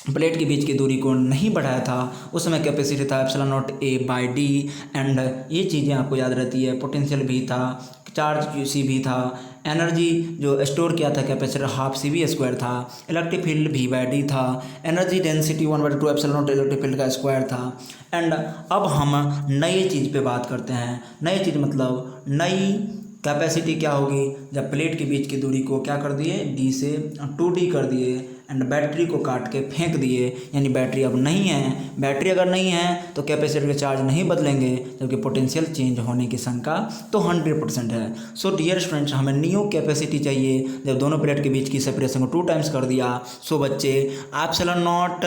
प्लेट के बीच की दूरी को नहीं बढ़ाया था, उस समय कैपेसिटी था epsilon not a by D. And ये चीज़ें आपको याद रहती है, पोटेंशियल भी था, चार्ज सी भी था, एनर्जी जो स्टोर किया था capacitor half C V square था, इलेक्ट्रिक फील्ड भी बाई डी था, energy density 1/2 epsilon not electric field का स्क्वायर था। एंड अब हम नई चीज़ पे बात करते हैं। नई चीज़ मतलब नई कैपेसिटी क्या होगी जब प्लेट के बीच की दूरी को क्या कर दिए, डी से 2d कर दिए एंड बैटरी को काट के फेंक दिए, यानी बैटरी अब नहीं है। बैटरी अगर नहीं है तो कैपेसिटर के चार्ज नहीं बदलेंगे, जबकि पोटेंशियल चेंज होने की शंका तो 100% है। सो डियर स्टूडेंट्स, हमें न्यू कैपेसिटी चाहिए जब दोनों प्लेट के बीच की सेपरेशन को 2 टाइम्स कर दिया। सो बच्चे epsilon not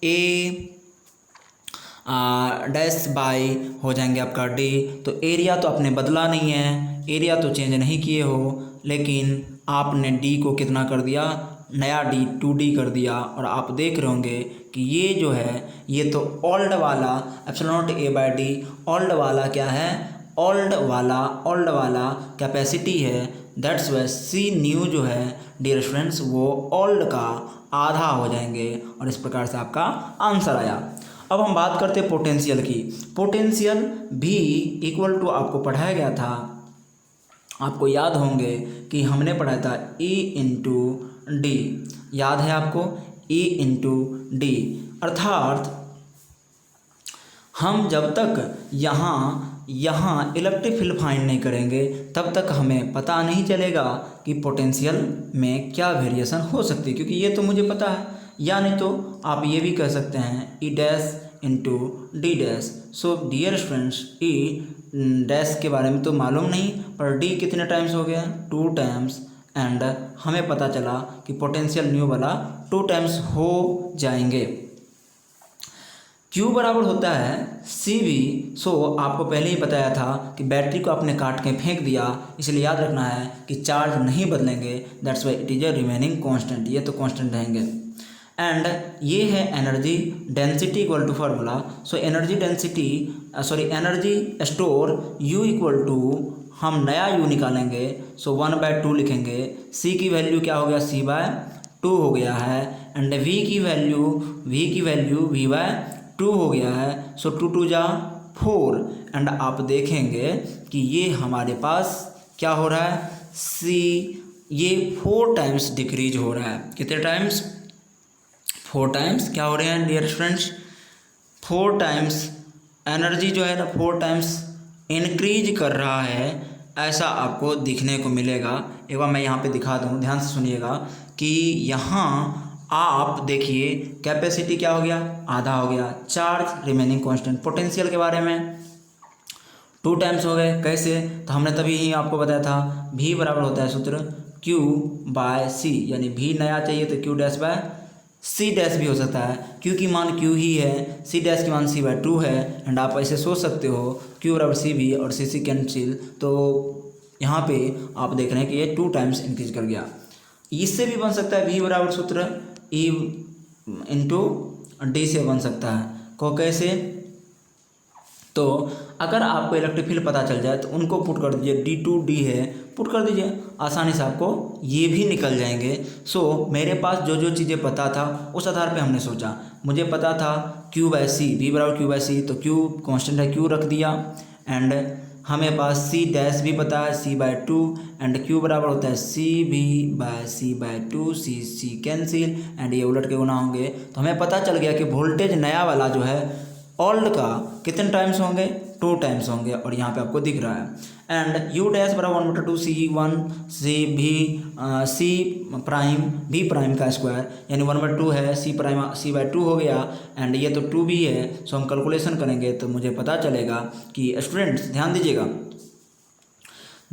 a dash by हो जाएंगे आपका डी। तो एरिया तो आपने बदला नहीं है, एरिया तो चेंज नहीं किए हो, लेकिन आपने डी को कितना कर दिया, नया डी 2d कर दिया। और आप देख रहे होंगे कि ये जो है ये तो ओल्ड वाला epsilon not a by D, old वाला क्या है, ओल्ड वाला कैपेसिटी है। दैट्स वाई सी न्यू जो है डियर स्टूडेंट्स वो ओल्ड का आधा हो जाएंगे, और इस प्रकार से आपका आंसर आया। अब हम बात करते हैं पोटेंशियल की। पोटेंशियल भी इक्वल टू आपको पढ़ाया गया था, आपको याद होंगे कि हमने पढ़ाया था E इंटू डी, याद है आपको, E इंटू डी। अर्थात हम जब तक यहाँ इलेक्ट्रिक फील्ड फाइंड नहीं करेंगे तब तक हमें पता नहीं चलेगा कि पोटेंशियल में क्या वेरिएशन हो सकती है, क्योंकि ये तो मुझे पता है। या नहीं तो आप ये भी कह सकते हैं E dash into D dash. So dear students, E dash के बारे में तो मालूम नहीं, पर D कितने टाइम्स हो गया, 2 टाइम्स। एंड हमें पता चला कि पोटेंशियल न्यू वाला 2 टाइम्स हो जाएंगे। Q बराबर होता है CV। सो आपको पहले ही बताया था कि बैटरी को आपने काट के फेंक दिया, इसलिए याद रखना है कि चार्ज नहीं बदलेंगे। That's why it is a remaining constant, ये तो कांस्टेंट रहेंगे। एंड ये है energy density equal to formula. So energy density energy store U equal to, हम नया U निकालेंगे, सो 1/2 लिखेंगे। C की वैल्यू क्या हो गया, C/2 हो गया है। एंड V की वैल्यू V/2 हो गया है। सो 2 2 जा 4। एंड आप देखेंगे कि ये हमारे पास क्या हो रहा है, C ये 4 टाइम्स डिक्रीज हो रहा है। कितने टाइम्स, 4 टाइम्स क्या हो रहे हैं डियर स्टूडेंट्स, 4 टाइम्स एनर्जी जो है ना 4 टाइम्स इंक्रीज कर रहा है, ऐसा आपको दिखने को मिलेगा। एक बार मैं यहाँ पे दिखा दूँ, ध्यान से सुनिएगा कि यहाँ आप देखिए कैपेसिटी क्या हो गया, आधा हो गया, चार्ज रिमेनिंग कांस्टेंट। पोटेंशियल के बारे में 2 टाइम्स हो गए, कैसे, तो हमने तभी ही आपको बताया था V बराबर होता है सूत्र Q/C, यानी V नया चाहिए तो Q dash by C dash भी हो सकता है। Q की मान Q ही है, C डैश की मान C/2 है। एंड आप ऐसे सोच सकते हो Q बराबर CV और C कैंसिल, तो यहाँ पे आप देख रहे हैं कि ये 2 टाइम्स इंक्रीज कर गया। इससे भी बन सकता है V बराबर सूत्र E इंटू डी से बन सकता है, को कैसे, तो अगर आपको इलेक्ट्रिक फील्ड पता चल जाए तो उनको पुट कर दीजिए, D2D है, पुट कर दीजिए, आसानी से आपको ये भी निकल जाएंगे। सो मेरे पास जो जो चीज़ें पता था उस आधार पे हमने सोचा, मुझे पता था Q/C, V बराबर Q/C, तो Q कांस्टेंट है, Q रख दिया। एंड हमें पास C डैश भी पता है, C/2। एंड Q बराबर होता है CV/C/2, C कैंसिल, एंड ये उलट के गुना होंगे। तो हमें पता चल गया कि वोल्टेज नया वाला जो है ओल्ड का कितने टाइम्स होंगे, 2 टाइम्स होंगे, और यहाँ पे आपको दिख रहा है। एंड U डैश बराबर 1/2 C1 C prime V prime का स्क्वायर, यानी 1/2 है, C/2 हो गया। एंड ये तो 2 भी है, सो हम कैलकुलेशन करेंगे तो मुझे पता चलेगा कि स्टूडेंट्स ध्यान दीजिएगा,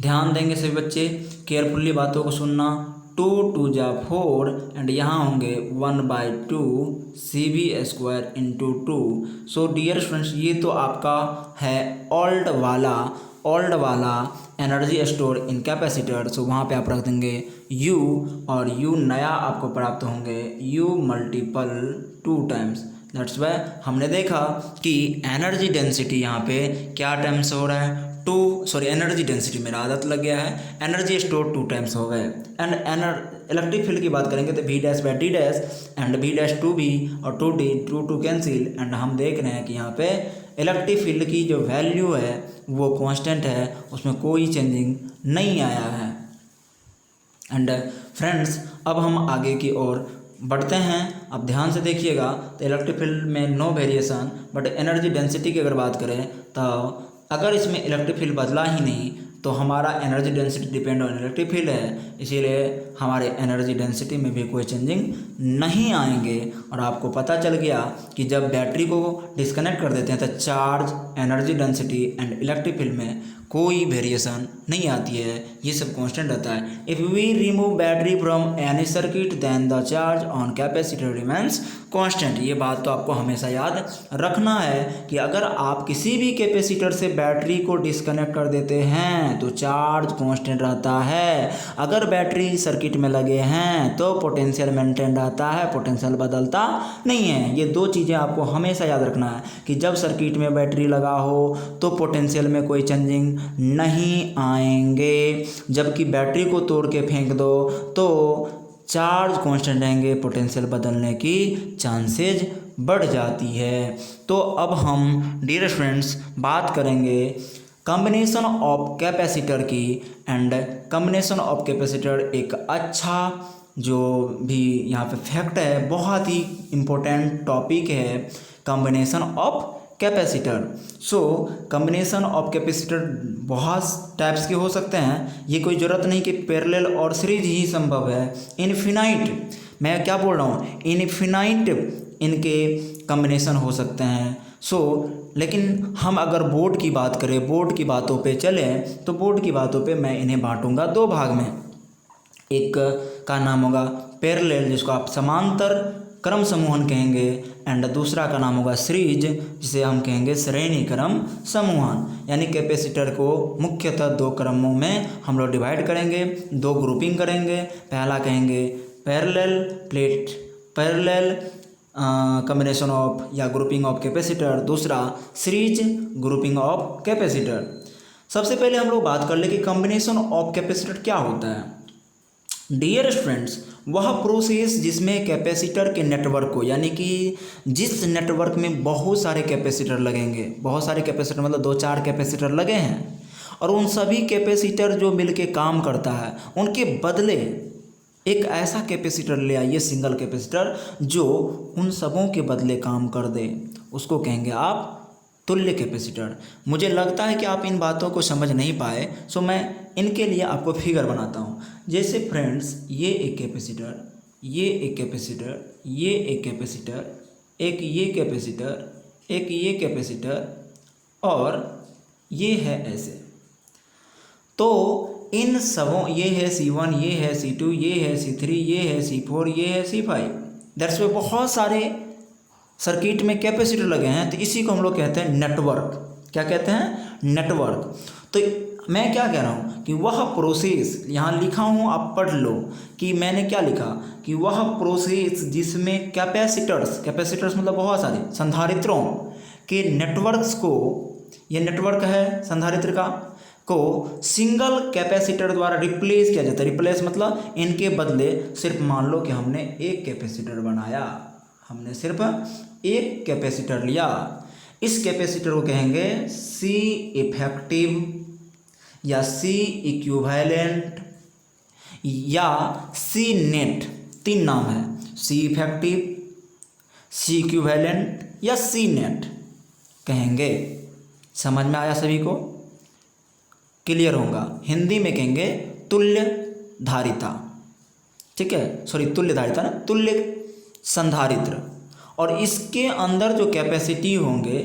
ध्यान देंगे सभी बच्चे, केयरफुल्ली बातों को सुनना। 2 2 जा 4 एंड यहाँ होंगे 1/2 CV² इंटू 2। सो डियर स्टूडेंट्स, ये तो आपका है ओल्ड वाला एनर्जी स्टोर इन कैपेसिटर। सो वहाँ पे आप रख देंगे U, और U नया आपको प्राप्त होंगे U multiple 2 times. That's why हमने देखा कि एनर्जी डेंसिटी यहाँ पे क्या टाइम्स हो रहा है, एनर्जी डेंसिटी, मेरा आदत लग गया है, एनर्जी स्टोर 2 टाइम्स हो गए। एंड इलेक्ट्रिक फील्ड की बात करेंगे तो V dash by D dash and V dash 2V और 2D 2 कैंसिल। एंड हम देख रहे हैं कि यहाँ पे इलेक्ट्रिक फील्ड की जो वैल्यू है वो कांस्टेंट है, उसमें कोई चेंजिंग नहीं आया है। एंड फ्रेंड्स, अब हम आगे की ओर बढ़ते हैं। अब ध्यान से देखिएगा तो इलेक्ट्रिक फील्ड में no variation, but energy density की अगर बात करें तो अगर इसमें इलेक्ट्रिक फील्ड बदला ही नहीं तो हमारा energy density depend on electric field है, इसीलिए हमारे एनर्जी डेंसिटी में भी कोई चेंजिंग नहीं आएंगे। और आपको पता चल गया कि जब बैटरी को डिस्कनेक्ट कर देते हैं तो charge, energy density and electric field में कोई वेरिएशन नहीं आती है, ये सब कांस्टेंट रहता है। If we remove battery from any circuit then the charge on capacitor remains constant. ये बात तो आपको हमेशा याद रखना है कि अगर आप किसी भी कैपेसिटर से बैटरी को डिस्कनेक्ट कर देते हैं तो चार्ज कांस्टेंट रहता है। अगर बैटरी सर्किट में लगे हैं तो पोटेंशियल मेंटेन रहता है, पोटेंशियल बदलता नहीं है। ये 2 चीज़ें आपको हमेशा याद रखना है कि जब सर्किट में बैटरी लगा हो तो पोटेंशियल में कोई चेंजिंग नहीं आएंगे, जबकि बैटरी को तोड़ के फेंक दो तो चार्ज कांस्टेंट रहेंगे, पोटेंशियल बदलने की चांसेज बढ़ जाती है। तो अब हम डियर फ्रेंड्स बात करेंगे कॉम्बिनेशन ऑफ कैपेसिटर की। एंड कॉम्बिनेशन ऑफ कैपेसिटर एक अच्छा जो भी यहाँ पे फैक्ट है, बहुत ही इम्पोर्टेंट टॉपिक है combination of capacitor. So combination of capacitor बहुत टाइप्स के हो सकते हैं, ये कोई ज़रूरत नहीं कि पैरेलल और सीरीज ही संभव है। इनफिनाइट, मैं क्या बोल रहा हूँ, इनफिनाइट इनके कॉम्बिनेशन हो सकते हैं। लेकिन हम अगर बोर्ड की बात करें, बोर्ड की बातों पे चलें तो बोर्ड की बातों पे मैं इन्हें बांटूंगा 2 भाग में। एक का नाम होगा पैरेलल, जिसको आप समांतर क्रम समूहन कहेंगे, एंड दूसरा का नाम होगा सीरीज, जिसे हम कहेंगे श्रेणी क्रम समूहन। यानी कैपेसिटर को मुख्यतः 2 क्रमों में हम लोग डिवाइड करेंगे, 2 ग्रुपिंग करेंगे। पहला कहेंगे पैरेलल कॉम्बिनेशन ऑफ या ग्रुपिंग ऑफ कैपेसिटर, दूसरा सीरीज ग्रुपिंग ऑफ कैपेसिटर। सबसे पहले हम लोग बात कर ले कि कॉम्बिनेशन ऑफ कैपेसिटर क्या होता है। डियर स्टूडेंट्स, वह प्रोसेस जिसमें कैपेसिटर के नेटवर्क को, यानी कि जिस नेटवर्क में बहुत सारे कैपेसिटर लगेंगे, बहुत सारे कैपेसिटर मतलब 2-4 कैपेसिटर लगे हैं, और उन सभी कैपेसिटर जो मिलके काम करता है उनके बदले एक ऐसा कैपेसिटर ले आइए, सिंगल कैपेसिटर, जो उन सबों के बदले काम कर दे, उसको कहेंगे आप तुल्य कैपेसिटर। मुझे लगता है कि आप इन बातों को समझ नहीं पाए, सो मैं इनके लिए आपको फिगर बनाता हूँ। जैसे फ्रेंड्स, ये एक कैपेसिटर, ये एक कैपेसिटर, ये एक कैपेसिटर, एक ये कैपेसिटर, एक ये कैपेसिटर, और ये है ऐसे। तो इन सबों, ये है C1, ये है C2, ये है C3, ये है C4, ये है C5, दैट्स वे बहुत सारे सर्किट में कैपेसिटर लगे हैं। तो इसी को हम लोग कहते हैं नेटवर्क। क्या कहते हैं? नेटवर्क। तो मैं क्या कह रहा हूँ कि वह प्रोसेस, यहाँ लिखा हूँ आप पढ़ लो कि मैंने क्या लिखा, कि वह प्रोसेस जिसमें कैपेसिटर्स मतलब बहुत सारे संधारित्रों के नेटवर्क्स को, ये नेटवर्क है संधारित्र का, को सिंगल कैपेसिटर द्वारा रिप्लेस किया जाता है। रिप्लेस मतलब इनके बदले सिर्फ मान लो कि हमने एक कैपेसिटर बनाया, हमने सिर्फ एक कैपेसिटर लिया, इस कैपेसिटर को कहेंगे C इफेक्टिव या C इक्विवेलेंट या C नेट। 3 नाम है, C इफेक्टिव, C इक्विवेलेंट या C नेट कहेंगे। समझ में आया सभी को? क्लियर होगा। हिंदी में कहेंगे तुल्य धारिता, ठीक है, सॉरी तुल्य धारिता ना, तुल्य संधारित्र। और इसके अंदर जो कैपेसिटी होंगे,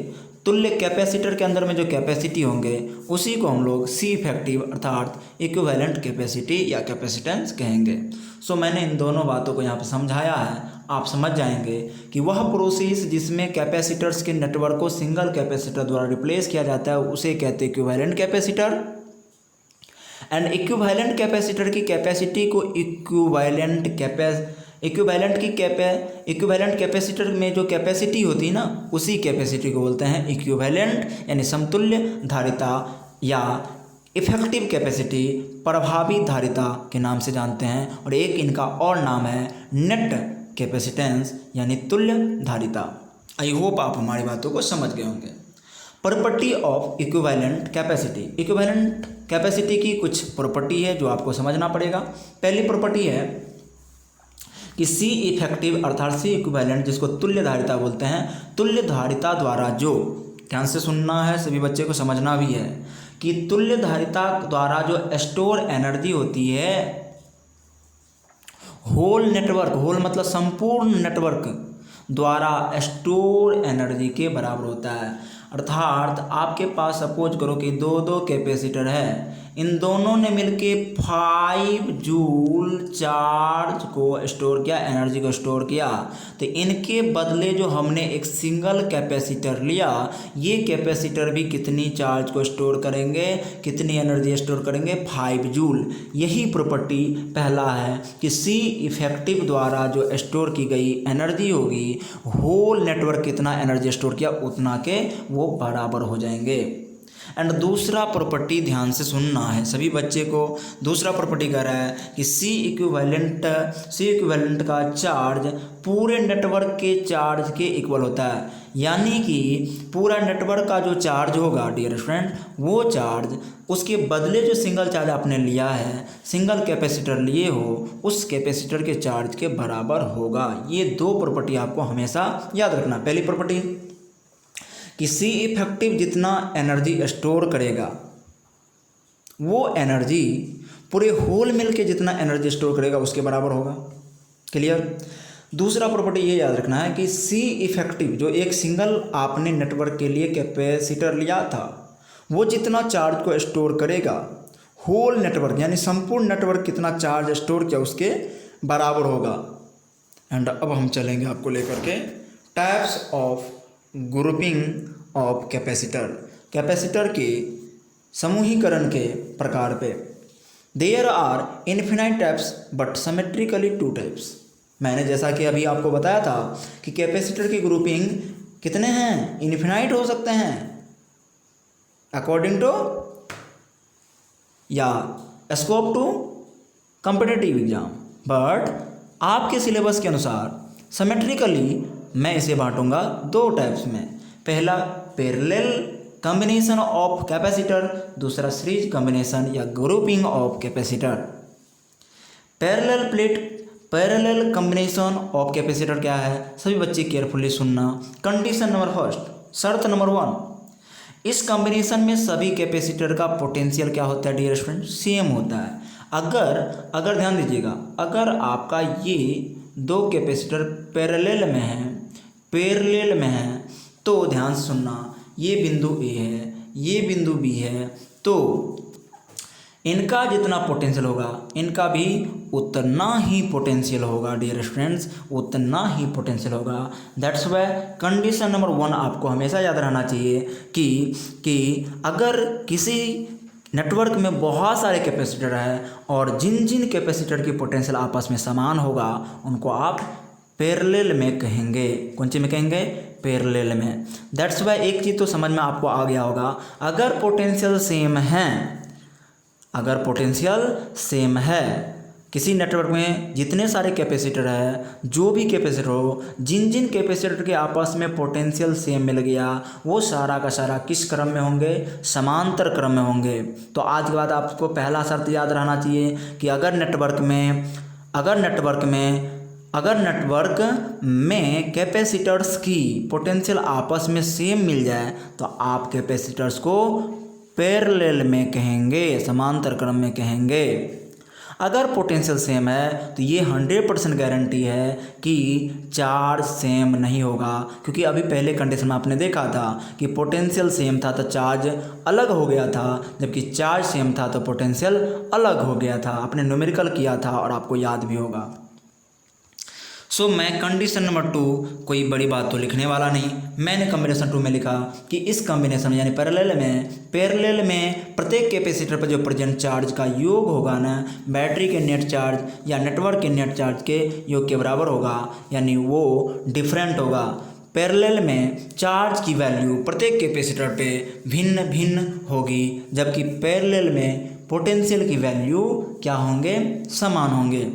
तुल्य कैपेसिटर के अंदर में जो कैपेसिटी होंगे उसी को हम लोग C इफेक्टिव अर्थात इक्विवेलेंट कैपेसिटी या कैपेसिटेंस कहेंगे। सो मैंने इन दोनों बातों को यहाँ पे समझाया है, आप समझ जाएंगे कि वह प्रोसेस जिसमें कैपेसिटर्स के नेटवर्क को सिंगल कैपेसिटर द्वारा रिप्लेस किया जाता है उसे कहते हैं equivalent capacitor. And equivalent capacitor की कैपेसिटी को इक्विवेलेंट कैपेसिटर में जो कैपेसिटी होती है ना, उसी कैपेसिटी को बोलते हैं इक्विवेलेंट, यानी समतुल्य धारिता। या इफेक्टिव कैपेसिटी प्रभावी धारिता के नाम से जानते हैं, और एक इनका और नाम है नेट कैपेसिटेंस यानी तुल्य धारिता। आई होप आप हमारी बातों को समझ गए होंगे। Property of equivalent capacity. Equivalent capacity की कुछ प्रॉपर्टी है जो आपको समझना पड़ेगा। पहली प्रॉपर्टी है कि सी इफेक्टिव अर्थात सी इक्विवेलेंट, जिसको तुल्य धारिता बोलते हैं, तुल्य धारिता द्वारा जो, ध्यान से सुनना है, सभी बच्चे को समझना भी है कि तुल्य धारिता द्वारा जो स्टोर एनर्जी होती है होल नेटवर्क, होल मतलब संपूर्ण नेटवर्क द्वारा स्टोर एनर्जी के बराबर होता है। अर्थात आपके पास सपोज करो कि दो कैपेसिटर है, इन दोनों ने मिलके 5 जूल चार्ज को स्टोर किया, एनर्जी को स्टोर किया, तो इनके बदले जो हमने एक सिंगल कैपेसिटर लिया, ये कैपेसिटर भी कितनी चार्ज को स्टोर करेंगे, कितनी एनर्जी स्टोर करेंगे, 5 जूल। यही प्रॉपर्टी पहला है कि सी इफेक्टिव द्वारा जो स्टोर की गई एनर्जी होगी, होल नेटवर्क कितना एनर्जी स्टोर किया उतना के वो बराबर हो जाएंगे। एंड दूसरा प्रॉपर्टी ध्यान से सुनना है सभी बच्चे को। दूसरा प्रॉपर्टी कह रहा है कि सी इक्विवेलेंट का चार्ज पूरे नेटवर्क के चार्ज के इक्वल होता है, यानी कि पूरा नेटवर्क का जो चार्ज होगा डियर फ्रेंड, वो चार्ज उसके बदले जो सिंगल चार्ज आपने लिया है, सिंगल कैपेसिटर लिए हो, उस कैपेसिटर के चार्ज के बराबर होगा। ये दो प्रॉपर्टी आपको हमेशा याद रखना। पहली प्रॉपर्टी कि सी इफेक्टिव जितना एनर्जी स्टोर करेगा, वो एनर्जी पूरे होल मिल के जितना एनर्जी स्टोर करेगा उसके बराबर होगा। क्लियर। दूसरा प्रॉपर्टी ये याद रखना है कि सी इफेक्टिव जो एक सिंगल आपने नेटवर्क के लिए कैपेसिटर लिया था, वो जितना चार्ज को स्टोर करेगा, होल नेटवर्क यानी संपूर्ण नेटवर्क कितना चार्ज स्टोर किया उसके बराबर होगा। एंड अब हम चलेंगे आपको लेकर के types of grouping of capacitor, capacitor के समूहीकरण के प्रकार पे। There are infinite types but symmetrically 2 types. मैंने जैसा कि अभी आपको बताया था कि कैपेसिटर की ग्रुपिंग कितने हैं, इन्फिनाइट हो सकते हैं अकॉर्डिंग टू या scope to competitive exam, but आपके सिलेबस के अनुसार सिमेट्रिकली मैं इसे बांटूंगा 2 टाइप्स में। पहला पैरेलल कॉम्बिनेशन ऑफ कैपेसिटर, दूसरा सीरीज कॉम्बिनेशन या grouping of capacitor. Parallel combination of capacitor क्या है, सभी बच्चे केयरफुली सुनना। कंडीशन नंबर फर्स्ट, शर्त नंबर 1, इस कॉम्बिनेशन में सभी कैपेसिटर का पोटेंशियल क्या होता है डियर स्टूडेंट, सेम होता है। अगर ध्यान दीजिएगा, अगर आपका ये 2 कैपेसिटर पैरेलल में है तो ध्यान से सुनना, ये बिंदु ए है, ये बिंदु बी है, तो इनका जितना पोटेंशियल होगा इनका भी उतना ही पोटेंशियल होगा डियर स्टूडेंट्स, उतना ही पोटेंशियल होगा। दैट्स वाई कंडीशन नंबर 1 आपको हमेशा याद रहना चाहिए कि अगर किसी नेटवर्क में बहुत सारे कैपेसिटर है और जिन जिन कैपेसिटर की पोटेंशियल आपस में समान होगा उनको आप पैरेलल में कहेंगे। कौन सी में कहेंगे, पैरेलल में। दैट्स वाई एक चीज़ तो समझ में आपको आ गया होगा, अगर पोटेंशियल सेम है किसी नेटवर्क में जितने सारे कैपेसिटर है, जो भी कैपेसिटर हो, जिन जिन कैपेसिटर के आपस में पोटेंशियल सेम मिल गया, वो सारा का सारा किस क्रम में होंगे, समांतर क्रम में होंगे। तो आज के बाद आपको पहला शर्त याद रहना चाहिए कि अगर नेटवर्क में कैपेसिटर्स की पोटेंशियल आपस में सेम मिल जाए तो आप कैपेसिटर्स को पैरेलल में कहेंगे, समांतर क्रम में कहेंगे। अगर पोटेंशियल सेम है तो ये 100% गारंटी है कि चार्ज सेम नहीं होगा, क्योंकि अभी पहले कंडीशन में आपने देखा था कि पोटेंशियल सेम था तो चार्ज अलग हो गया था, जबकि चार्ज सेम था तो पोटेंशियल अलग हो गया था। आपने न्यूमेरिकल किया था और आपको याद भी होगा। सो मैं कंडीशन नंबर 2 कोई बड़ी बात तो लिखने वाला नहीं, मैंने कॉम्बिनेशन 2 में लिखा कि इस कॉम्बिनेशन यानी पैरेलल में प्रत्येक कैपेसिटर पर जो प्रेजेंट चार्ज का योग होगा ना, बैटरी के नेट चार्ज या नेटवर्क के नेट चार्ज के योग के बराबर होगा, यानी वो डिफरेंट होगा। पैरेलल में चार्ज की वैल्यू प्रत्येक कैपेसिटर पे भिन्न भिन्न होगी, जबकि पैरेलल में पोटेंशियल की वैल्यू क्या होंगे, समान होंगे।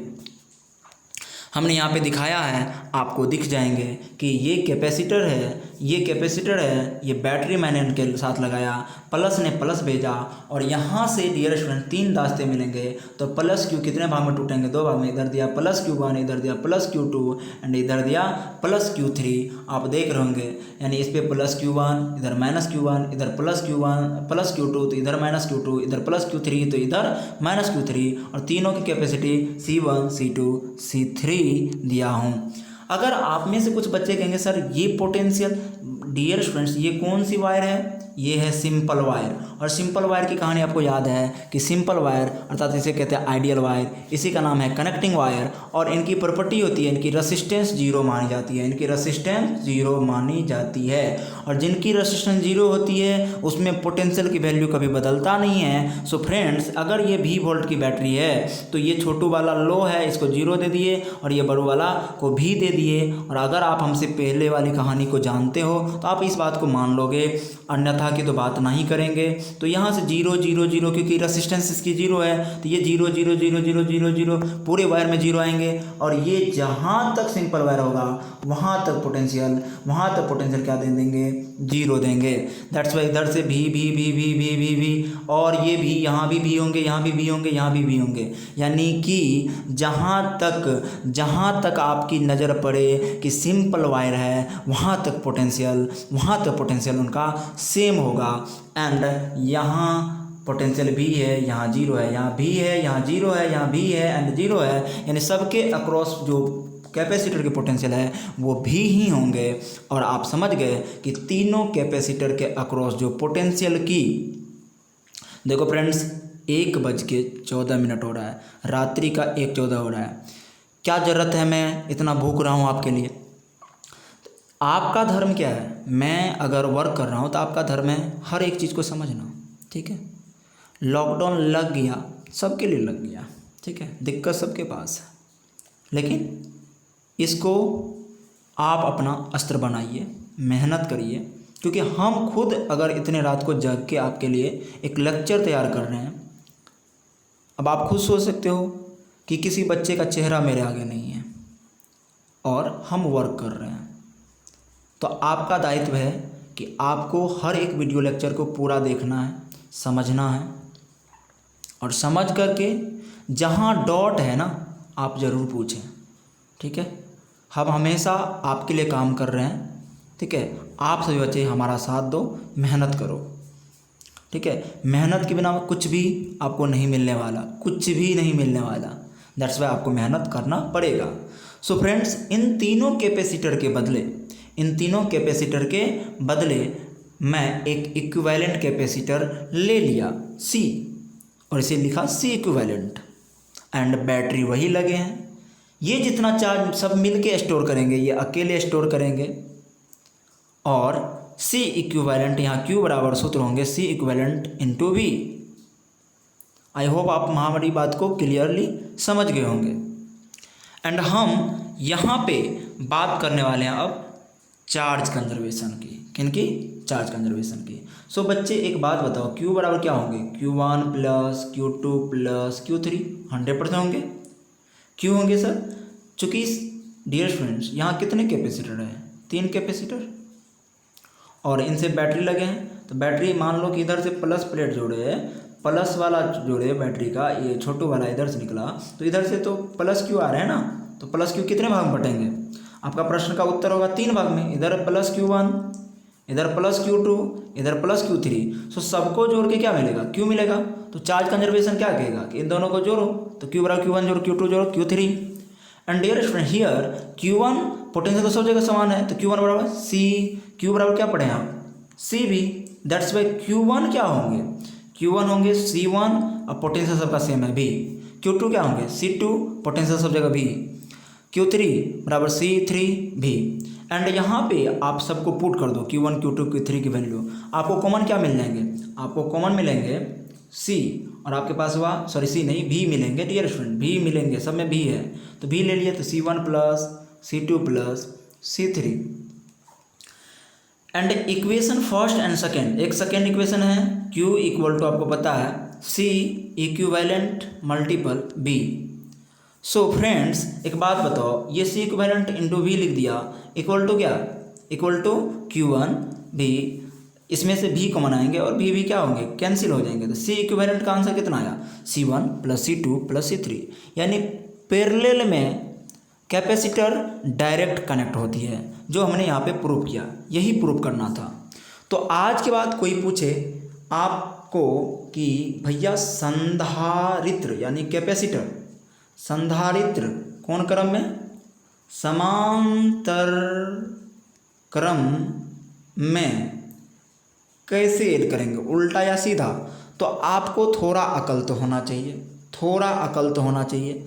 हमने यहाँ पे दिखाया है, आपको दिख जाएंगे कि ये कैपेसिटर है, ये कैपेसिटर है, ये बैटरी मैंने इनके साथ लगाया, प्लस ने प्लस भेजा और यहाँ से डियर स्टूडेंट 3 रास्ते मिलेंगे। तो प्लस क्यू कितने भाग में टूटेंगे, 2 भाग में। इधर दिया प्लस Q1, इधर दिया प्लस Q2 एंड इधर दिया प्लस Q3। आप देख रहे होंगे, यानी इस पर प्लस Q1, इधर माइनस Q1, इधर प्लस Q1 प्लस Q2, तो इधर माइनस Q2, इधर प्लस Q3 तो इधर माइनस Q3, और तीनों की कैपेसिटी C1 C2 C3 दिया हूँ। अगर आप में से कुछ बच्चे कहेंगे सर ये पोटेंशियल, डियर स्टूडेंट्स ये कौन सी वायर है, ये है सिंपल वायर। और सिंपल वायर की कहानी आपको याद है कि सिंपल वायर अर्थात इसे कहते हैं आइडियल वायर, इसी का नाम है कनेक्टिंग वायर। और इनकी प्रॉपर्टी होती है, इनकी रेसिस्टेंस 0 मानी जाती है, इनकी रेसिस्टेंस 0 मानी जाती है। और जिनकी रेसिस्टेंस 0 होती है उसमें पोटेंशियल की वैल्यू कभी बदलता नहीं है। सो फ्रेंड्स, अगर ये V वोल्ट की बैटरी है तो ये छोटू वाला लो है, इसको 0 दे दिए, और ये बड़ू वाला को भी दे दिए। और अगर आप हमसे पहले वाली कहानी को जानते हो तो आप इस बात को मान लोगे, अन्यथा की तो बात नहीं करेंगे। तो यहाँ से 0 0 0, क्योंकि रेसिस्टेंस इसकी 0 है तो ये 0 0 0 0 0 0 पूरे वायर में 0 आएंगे। और ये जहाँ तक सिंपल वायर होगा वहाँ तक पोटेंशियल क्या दे देंगे, 0 देंगे। दैट्स वाई इधर से भी और ये भी, यहाँ भी होंगे, यहाँ भी होंगे, यहाँ भी होंगे। यानी कि जहाँ तक आपकी नज़र पड़े कि सिंपल वायर है वहाँ तक पोटेंशियल उनका सेम होगा। एंड यहाँ पोटेंशियल भी है, यहाँ 0 है, यहाँ भी है, यहाँ 0 है, यहाँ भी है एंड 0 है। यानी सबके अक्रॉस जो कैपेसिटर के पोटेंशियल है वो भी ही होंगे। और आप समझ गए कि तीनों कैपेसिटर के अक्रॉस जो पोटेंशियल की, देखो फ्रेंड्स 1:14 हो रहा है, रात्रि का 1:14 हो रहा है। क्या ज़रूरत है मैं इतना भूख रहा हूँ आपके लिए? आपका धर्म क्या है? मैं अगर वर्क कर रहा हूँ तो आपका धर्म है हर एक चीज़ को समझना, ठीक है। लॉकडाउन लग गया, सबके लिए लग गया, ठीक है, दिक्कत सबके पास है, लेकिन इसको आप अपना अस्त्र बनाइए, मेहनत करिए। क्योंकि हम खुद अगर इतने रात को जग के आपके लिए एक लेक्चर तैयार कर रहे हैं, अब आप खुद सोच सकते हो कि किसी बच्चे का चेहरा मेरे आगे नहीं है और हम वर्क कर रहे हैं, तो आपका दायित्व है कि आपको हर एक वीडियो लेक्चर को पूरा देखना है, समझना है, और समझ करके जहाँ डॉट है ना आप ज़रूर पूछें, ठीक है। हम हमेशा आपके लिए काम कर रहे हैं, ठीक है। आप सभी बच्चे हमारा साथ दो, मेहनत करो, ठीक है। मेहनत के बिना कुछ भी आपको नहीं मिलने वाला, कुछ भी नहीं मिलने वाला। दैट्स वाई आपको मेहनत करना पड़ेगा। सो फ्रेंड्स, इन तीनों कैपेसिटर के बदले मैं एक इक्विवेलेंट कैपेसिटर ले लिया C, और इसे लिखा C इक्विवेलेंट, एंड बैटरी वही लगे हैं। ये जितना चार्ज सब मिलके स्टोर करेंगे, ये अकेले स्टोर करेंगे। और C इक्विवेलेंट, यहाँ Q बराबर सूत्र होंगे C equivalent into V। I hope आप हमारी बात को क्लियरली समझ गए होंगे। एंड हम यहाँ पे बात करने वाले हैं अब चार्ज कंजर्वेशन की। किनकी? चार्ज कंजर्वेशन की। सो बच्चे एक बात बताओ, Q बराबर क्या होंगे? Q1 plus Q2 plus Q3 100% होंगे। क्यों होंगे सर? चूँकि डियर स्टूडेंट्स यहाँ कितने कैपेसिटर हैं? 3 कैपेसिटर, और इनसे बैटरी लगे हैं। तो बैटरी मान लो कि इधर से प्लस प्लेट जोड़े है, प्लस वाला जोड़े बैटरी का, ये छोटू वाला इधर से निकला, तो इधर से तो प्लस Q आ रहा है ना, तो प्लस Q कितने भाग में बटेंगे? आपका प्रश्न का उत्तर होगा 3 भाग में। इधर प्लस Q1, इधर प्लस Q2, इधर प्लस Q3। सो सबको जोड़ के क्या मिलेगा? Q मिलेगा। तो चार्ज कंजर्वेशन क्या कहेगा कि इन दोनों को जोड़ो, तो Q बराबर Q1 जोड़ो Q2 जोड़ो Q3। And dear student here Q1 potential तो सब जगह समान है, तो Q1 बराबर C, Q बराबर क्या पढ़े आप? CV। दैट्स वाई Q1 क्या होंगे? Q1 होंगे C1 और पोटेंशियल सबका सेम है V। Q2 क्या होंगे? C2, पोटेंशियल सब जगह V। Q3 बराबर C3 V। एंड यहाँ पे आप सबको पुट कर दो Q1 Q2 Q3 की वैल्यू, आपको कॉमन क्या मिल जाएंगे? आपको कॉमन मिलेंगे C, और आपके पास हुआ सॉरी C नहीं V मिलेंगे डियर स्टूडेंट, V मिलेंगे, सब में V है, तो V ले लिए तो C1 plus C2 plus C3। And equation first and second, एक सेकेंड इक्वेशन है Q इक्वल टू आपको पता है C equivalent multiple B। So friends एक बात बताओ, ये C इक्विवेलेंट इंटू V लिख दिया इक्वल टू क्या, इक्वल टू Q1 B, इसमें से भी कॉमन आएंगे और भी क्या होंगे, कैंसिल हो जाएंगे। तो C इक्विवेलेंट का आंसर कितना आया, C1 plus C2 plus C3, यानी पैरेलल में कैपेसिटर डायरेक्ट कनेक्ट होती है, जो हमने यहाँ पे प्रूव किया, यही प्रूव करना था। तो आज के बाद कोई पूछे आपको कि भैया संधारित्र यानी कैपेसिटर, संधारित्र कौन क्रम में, समांतर क्रम में कैसे ऐड करेंगे, उल्टा या सीधा, तो आपको थोड़ा अकल तो होना चाहिए, थोड़ा अकल तो होना चाहिए,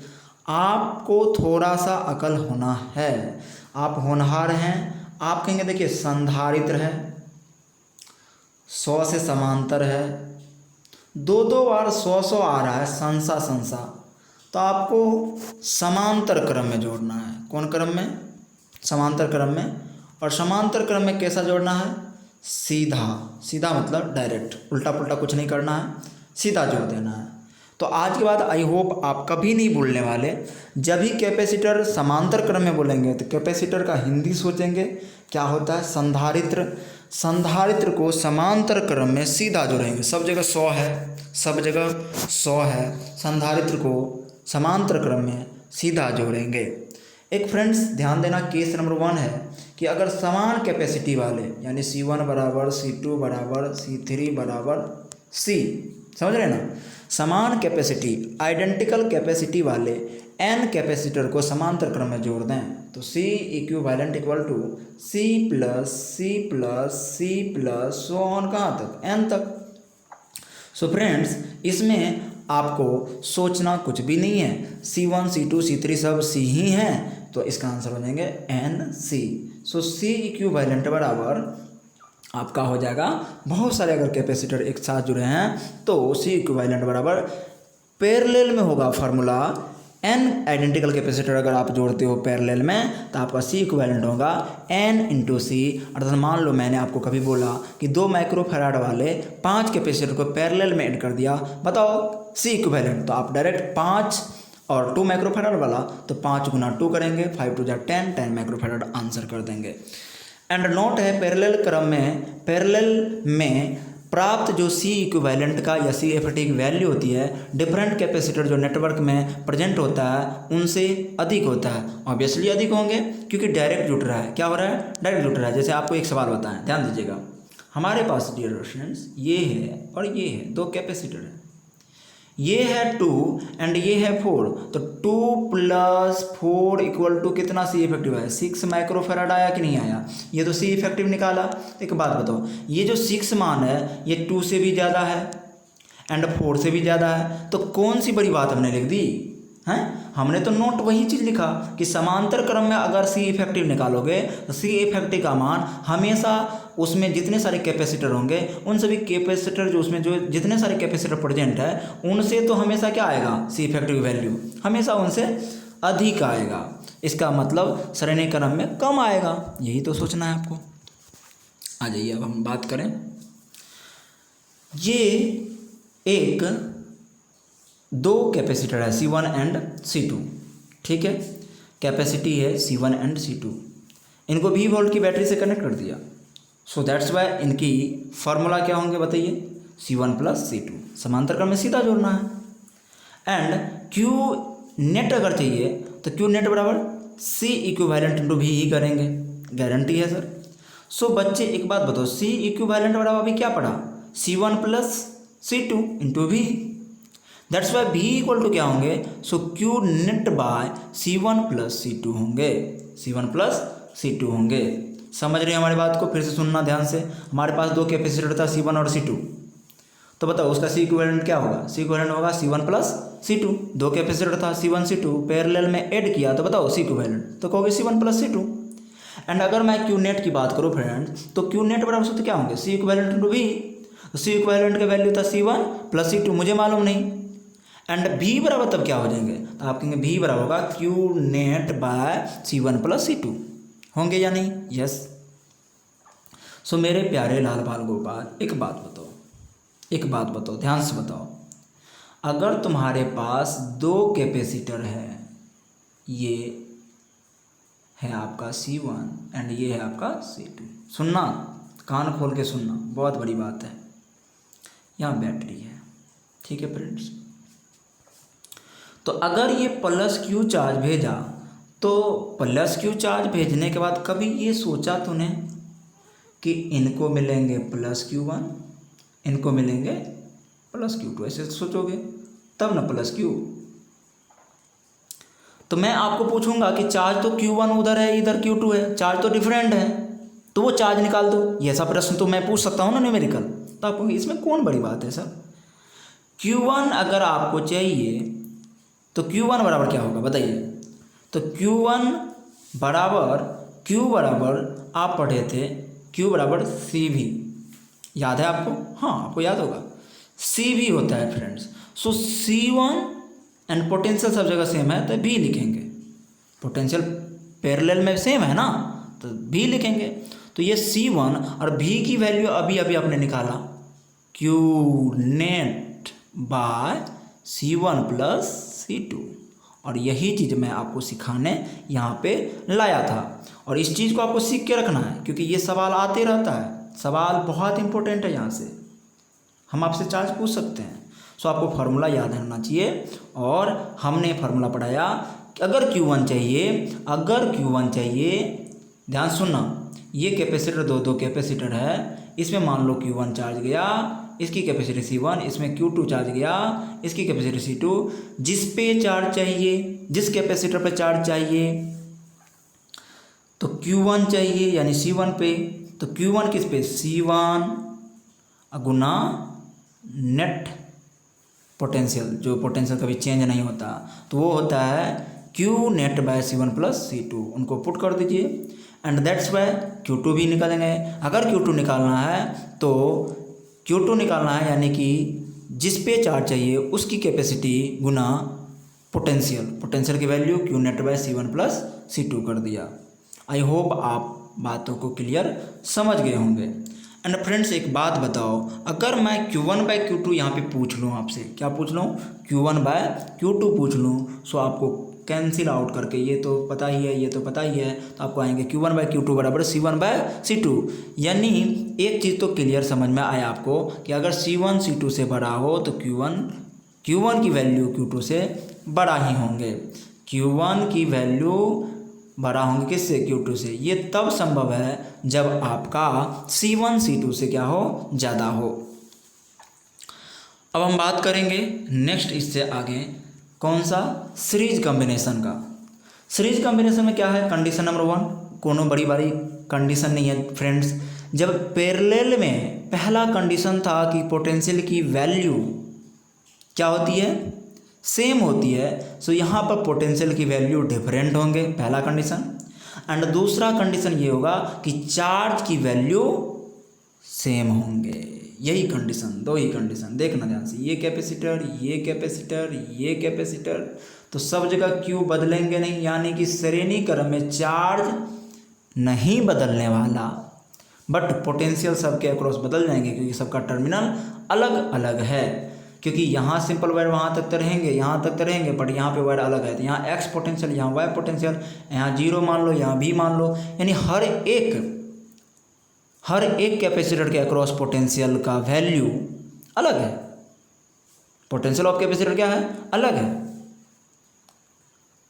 आपको थोड़ा सा अकल होना है। आप होनहार हैं, आप कहेंगे देखिए संधारित्र है, 100 से समांतर है, दो बार 100 आ रहा है, संसा, तो आपको समांतर क्रम में जोड़ना है। कौन क्रम में, समांतर क्रम में। और समांतर क्रम में कैसा जोड़ना है, सीधा मतलब डायरेक्ट, उल्टा पुल्टा कुछ नहीं करना है, सीधा जोड़ देना है। तो आज के बाद आई होप आप कभी नहीं भूलने वाले, जब भी कैपेसिटर समांतर क्रम में बोलेंगे तो कैपेसिटर का हिंदी सोचेंगे क्या होता है, संधारित्र। संधारित्र को समांतर क्रम में सीधा जोड़ेंगे, सब जगह 100 है, सब जगह 100 है, संधारित्र को समांतर क्रम में सीधा जोड़ेंगे। एक फ्रेंड्स ध्यान देना, केस नंबर 1 है कि अगर समान कैपेसिटी वाले यानी C1 बराबर C2 बराबर C3 बराबर C, समझ रहे ना, समान कैपेसिटी आइडेंटिकल कैपेसिटी वाले n कैपेसिटर को समांतर क्रम में जोड़ दें तो C equivalent equal to C plus C plus C plus so on कहाँ तक, n तक। सो फ्रेंड्स इसमें आपको सोचना कुछ भी नहीं है, C1 C2 C3 सब C ही हैं, तो इसका आंसर हो जाएंगे NC। सो C इक्विवेलेंट बराबर आपका हो जाएगा, बहुत सारे अगर कैपेसिटर एक साथ जुड़े हैं तो C इक्विवेलेंट बराबर पैरेलल में होगा फार्मूला, n आइडेंटिकल कैपेसिटर अगर आप जोड़ते हो पैरेलल में तो आपका C इक्विवेलेंट होगा n इंटू C। अर्थात मान लो मैंने आपको कभी बोला कि 2 माइक्रोफैराड वाले 5 कैपेसिटर को पैरेलल में ऐड कर दिया, बताओ C इक्विवेलेंट, तो आप डायरेक्ट 5 और 2 माइक्रोफैराड वाला तो 5 गुना 2 करेंगे, 5 टू 10 माइक्रोफैराड आंसर कर देंगे। एंड नोट है पैरेलल क्रम में, पैरेलल में प्राप्त जो C इक्विवेलेंट का या C एफ की वैल्यू होती है डिफरेंट कैपेसिटर जो नेटवर्क में प्रेजेंट होता है उनसे अधिक होता है। ऑब्वियसली अधिक होंगे क्योंकि डायरेक्ट जुड़ रहा है, क्या हो रहा है, डायरेक्ट जुड़ रहा है। जैसे आपको एक सवाल बताएं, ध्यान दीजिएगा, हमारे पास डियर स्टूडेंट्स ये है और ये है, 2 कैपेसिटर है, ये है 2 एंड ये है 4, तो 2 प्लस 4 इक्वल टू कितना C इफेक्टिव है, 6 माइक्रोफैराड आया कि नहीं आया, ये तो C इफेक्टिव निकाला। एक बात बताओ, ये जो 6 मान है ये 2 से भी ज़्यादा है एंड 4 से भी ज़्यादा है, तो कौन सी बड़ी बात हमने लिख दी हैं, हमने तो नोट वही चीज़ लिखा कि समांतर क्रम में अगर C इफेक्टिव निकालोगे तो C इफेक्टिव का मान हमेशा उसमें जितने सारे कैपेसिटर होंगे उन सभी कैपेसिटर जो उसमें जो जितने सारे कैपेसिटर प्रेजेंट है उनसे तो हमेशा क्या आएगा, C इफेक्टिव वैल्यू हमेशा उनसे अधिक आएगा, इसका मतलब श्रेणी क्रम में कम आएगा, यही तो सोचना है आपको। आ जाइए अब हम बात करें, ये एक 2 कैपेसिटर है C1 एंड C2, ठीक है, कैपेसिटी है C1 एंड C2, इनको V वोल्ट की बैटरी से कनेक्ट कर दिया। सो दैट्स वाई इनकी फार्मूला क्या होंगे बताइए, C1 प्लस C2, समांतर क्रम में सीधा जोड़ना है। एंड Q नेट अगर चाहिए तो Q नेट बराबर C इक्विवेलेंट इंटू V ही करेंगे, गारंटी है सर। सो बच्चे एक बात बताओ, C इक्विवेलेंट बराबर अभी क्या पढ़ा, C1 plus C2 into V, that's why V equal to क्या होंगे, so Q net by C1 plus C2 होंगे, C1 प्लस C2 होंगे। समझ रहे हैं हमारी बात को, फिर से सुनना ध्यान से। हमारे पास 2 कैपेसिटर था C1 और C2, तो बताओ उसका C इक्विवेलेंट क्या होगा, C इक्विवेलेंट होगा C1 प्लस C2, 2 कैपेसिटर था C1 C2 पैरेलल में ऐड किया तो बताओ C इक्विवेलेंट, तो कहोगे C1 प्लस C2। एंड अगर मैं Q नेट की बात करूँ फ्रेंड्स तो Q नेट बराबर तो क्या होंगे, C इक्विवेलेंट इंटू V, तो C इक्विवेलेंट का वैल्यू था C1 प्लस C2, मुझे मालूम नहीं, एंड V बराबर तब क्या हो जाएंगे, तो आप कहेंगे V बराबर होगा Q net by C1 plus C2, होंगे या नहीं, यस। सो मेरे प्यारे लाल बाल गोपाल, एक बात बताओ, ध्यान से बताओ। अगर तुम्हारे पास दो कैपेसिटर है, ये है आपका C1 एंड ये है आपका C2, सुनना, कान खोल के सुनना, बहुत बड़ी बात है। यहाँ बैटरी है, ठीक है फ्रेंड्स। तो अगर ये प्लस क्यू चार्ज भेजा, तो प्लस क्यू चार्ज भेजने के बाद कभी ये सोचा तूने कि इनको मिलेंगे प्लस Q1, इनको मिलेंगे प्लस Q2, ऐसे सोचोगे तब ना प्लस Q। तो मैं आपको पूछूंगा कि चार्ज तो Q1 उधर है, इधर Q2 है, चार्ज तो डिफरेंट है, तो वो चार्ज निकाल दो। ये ऐसा प्रश्न तो मैं पूछ सकता हूँ ना न्यूमेरिकल। तो आपको इसमें कौन बड़ी बात है सर। Q1 अगर आपको चाहिए तो Q1 बराबर क्या होगा बताइए। तो Q1 बराबर आप पढ़े थे Q बराबर CV, याद है आपको? हाँ, आपको याद होगा, CV होता है friends. So C1 and potential सब जगह सेम है तो भी लिखेंगे, पोटेंशियल पैरेलल में सेम है ना तो भी लिखेंगे। तो ये C1 और V की वैल्यू अभी आपने निकाला, Q net by C1 plus C2, और यही चीज़ मैं आपको सिखाने यहाँ पे लाया था। और इस चीज़ को आपको सीख के रखना है क्योंकि ये सवाल आते रहता है, सवाल बहुत इंपॉर्टेंट है, यहाँ से हम आपसे चार्ज पूछ सकते हैं। सो आपको फार्मूला याद रहना चाहिए। और हमने फार्मूला पढ़ाया कि अगर Q1 चाहिए, ध्यान सुनना, ये कैपेसिटर दो कैपेसिटर है, इसमें मान लो Q1 चार्ज गया, इसकी कैपेसिटी C1, इसमें Q2 चार्ज गया, इसकी कैपेसिटी C2। जिस पे चार्ज चाहिए, जिस कैपेसिटर पे चार्ज चाहिए तो Q1 चाहिए यानी C1 पे, तो Q1 किस पे, C1 गुना नेट पोटेंशियल, जो पोटेंशियल कभी चेंज नहीं होता, तो वो होता है Q net by C1 plus C2। उनको पुट कर दीजिए एंड दैट्स वाई Q2 भी निकालेंगे। अगर Q2 निकालना है तो Q2 निकालना है यानी कि जिस पे चार्ज चाहिए उसकी कैपेसिटी गुना पोटेंशियल की value Q net by C1 plus C2 कर दिया। आई होप आप बातों को क्लियर समझ गए होंगे। एंड फ्रेंड्स एक बात बताओ, अगर मैं Q1 बाय Q2 यहाँ पे पूछ लूँ आपसे, क्या पूछ लूँ, Q1 बाय Q2 पूछ लूँ, सो आपको कैंसिल आउट करके, ये तो पता ही है, ये तो पता ही है, तो आपको आएंगे Q1 बाय Q2 बराबर C1 बाय C2। यानी एक चीज़ तो क्लियर समझ में आया आपको कि अगर C1 C2 से बड़ा हो तो Q1 की वैल्यू Q2 से बड़ा ही होंगे, Q1 की वैल्यू बड़ा होंगे किससे, Q2 से। ये तब संभव है जब आपका C1 C2 से क्या हो, ज़्यादा हो। अब हम बात करेंगे नेक्स्ट इससे आगे, कौन सा, सीरीज कॉम्बिनेशन का। सीरीज कॉम्बिनेशन में क्या है, कंडीशन नंबर 1, कोनो बड़ी कंडीशन नहीं है फ्रेंड्स। जब पैरेलल में पहला कंडीशन था कि पोटेंशियल की वैल्यू क्या होती है, सेम होती है, सो यहाँ पर पोटेंशियल की वैल्यू डिफरेंट होंगे, पहला कंडीशन। एंड दूसरा कंडीशन ये होगा कि चार्ज की वैल्यू सेम होंगे। यही कंडीशन, दो ही कंडीशन, देखना ध्यान से, ये कैपेसिटर, तो सब जगह क्यू बदलेंगे नहीं, यानी कि श्रेणी क्रम में चार्ज नहीं बदलने वाला, बट पोटेंशियल सबके अक्रॉस बदल जाएंगे क्योंकि सबका टर्मिनल अलग अलग है। क्योंकि यहाँ सिंपल वायर वहाँ तक तो रहेंगे, यहाँ तक तो रहेंगे, बट यहाँ पे वायर अलग है, तो यहाँ एक्स पोटेंशियल, यहाँ वाई पोटेंशियल, यहाँ 0 मान लो, यहाँ भी मान लो, यानी हर एक कैपेसिटर के अक्रॉस पोटेंशियल का वैल्यू अलग है। पोटेंशियल ऑफ कैपेसिटर क्या है, अलग है।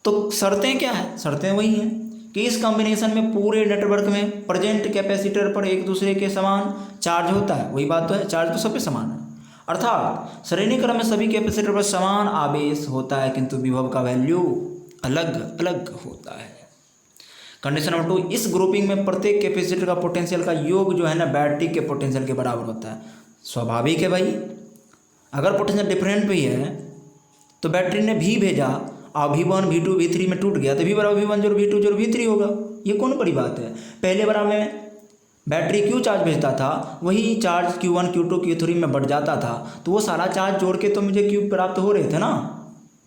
तो शर्तें क्या है, शर्तें वही हैं कि इस कॉम्बिनेशन में पूरे नेटवर्क में प्रेजेंट कैपेसिटर पर एक दूसरे के समान चार्ज होता है। वही बात तो है, चार्ज तो सब पे समान है, अर्थात श्रेणी क्रम में सभी कैपेसिटर पर समान आवेश होता है, किंतु विभव का वैल्यू अलग अलग होता है। कंडीशन नंबर 2, इस ग्रुपिंग में प्रत्येक कैपेसिटर का पोटेंशियल का योग जो है ना बैटरी के पोटेंशियल के बराबर होता है। स्वाभाविक है भाई, अगर पोटेंशियल डिफरेंट भी है तो बैटरी ने भी भेजा और V1 V2 V3 में टूट गया तो V बराबर V1 जोड़ V2 जोड़ V3 होगा। ये कौन बड़ी बात है। पहले बार में बैटरी क्यू चार्ज भेजता था, वही चार्ज Q1 Q2 Q3 में बढ़ जाता था, तो वो सारा चार्ज जोड़ के तो मुझे क्यू प्राप्त हो रहे थे ना,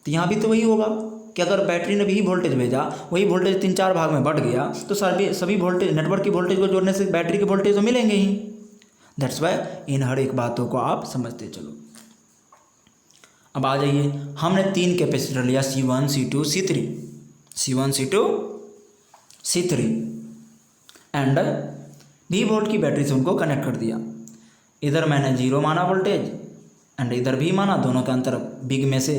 तो यहाँ भी तो वही होगा। कि अगर बैटरी ने भी वोल्टेज भेजा, वही वोल्टेज 3-4 भाग में बढ़ गया तो सभी वोल्टेज, नेटवर्क की वोल्टेज को जोड़ने से बैटरी के वोल्टेज तो मिलेंगे ही। दैट्स वाई इन हर एक बातों को आप समझते चलो। अब आ जाइए, हमने 3 कैपेसिटर लिया C1 C2 C3, C1 C2 C3 and V volt की बैटरी से उनको कनेक्ट कर दिया। इधर मैंने 0 माना वोल्टेज एंड इधर भी माना, दोनों के अंतर बिग में से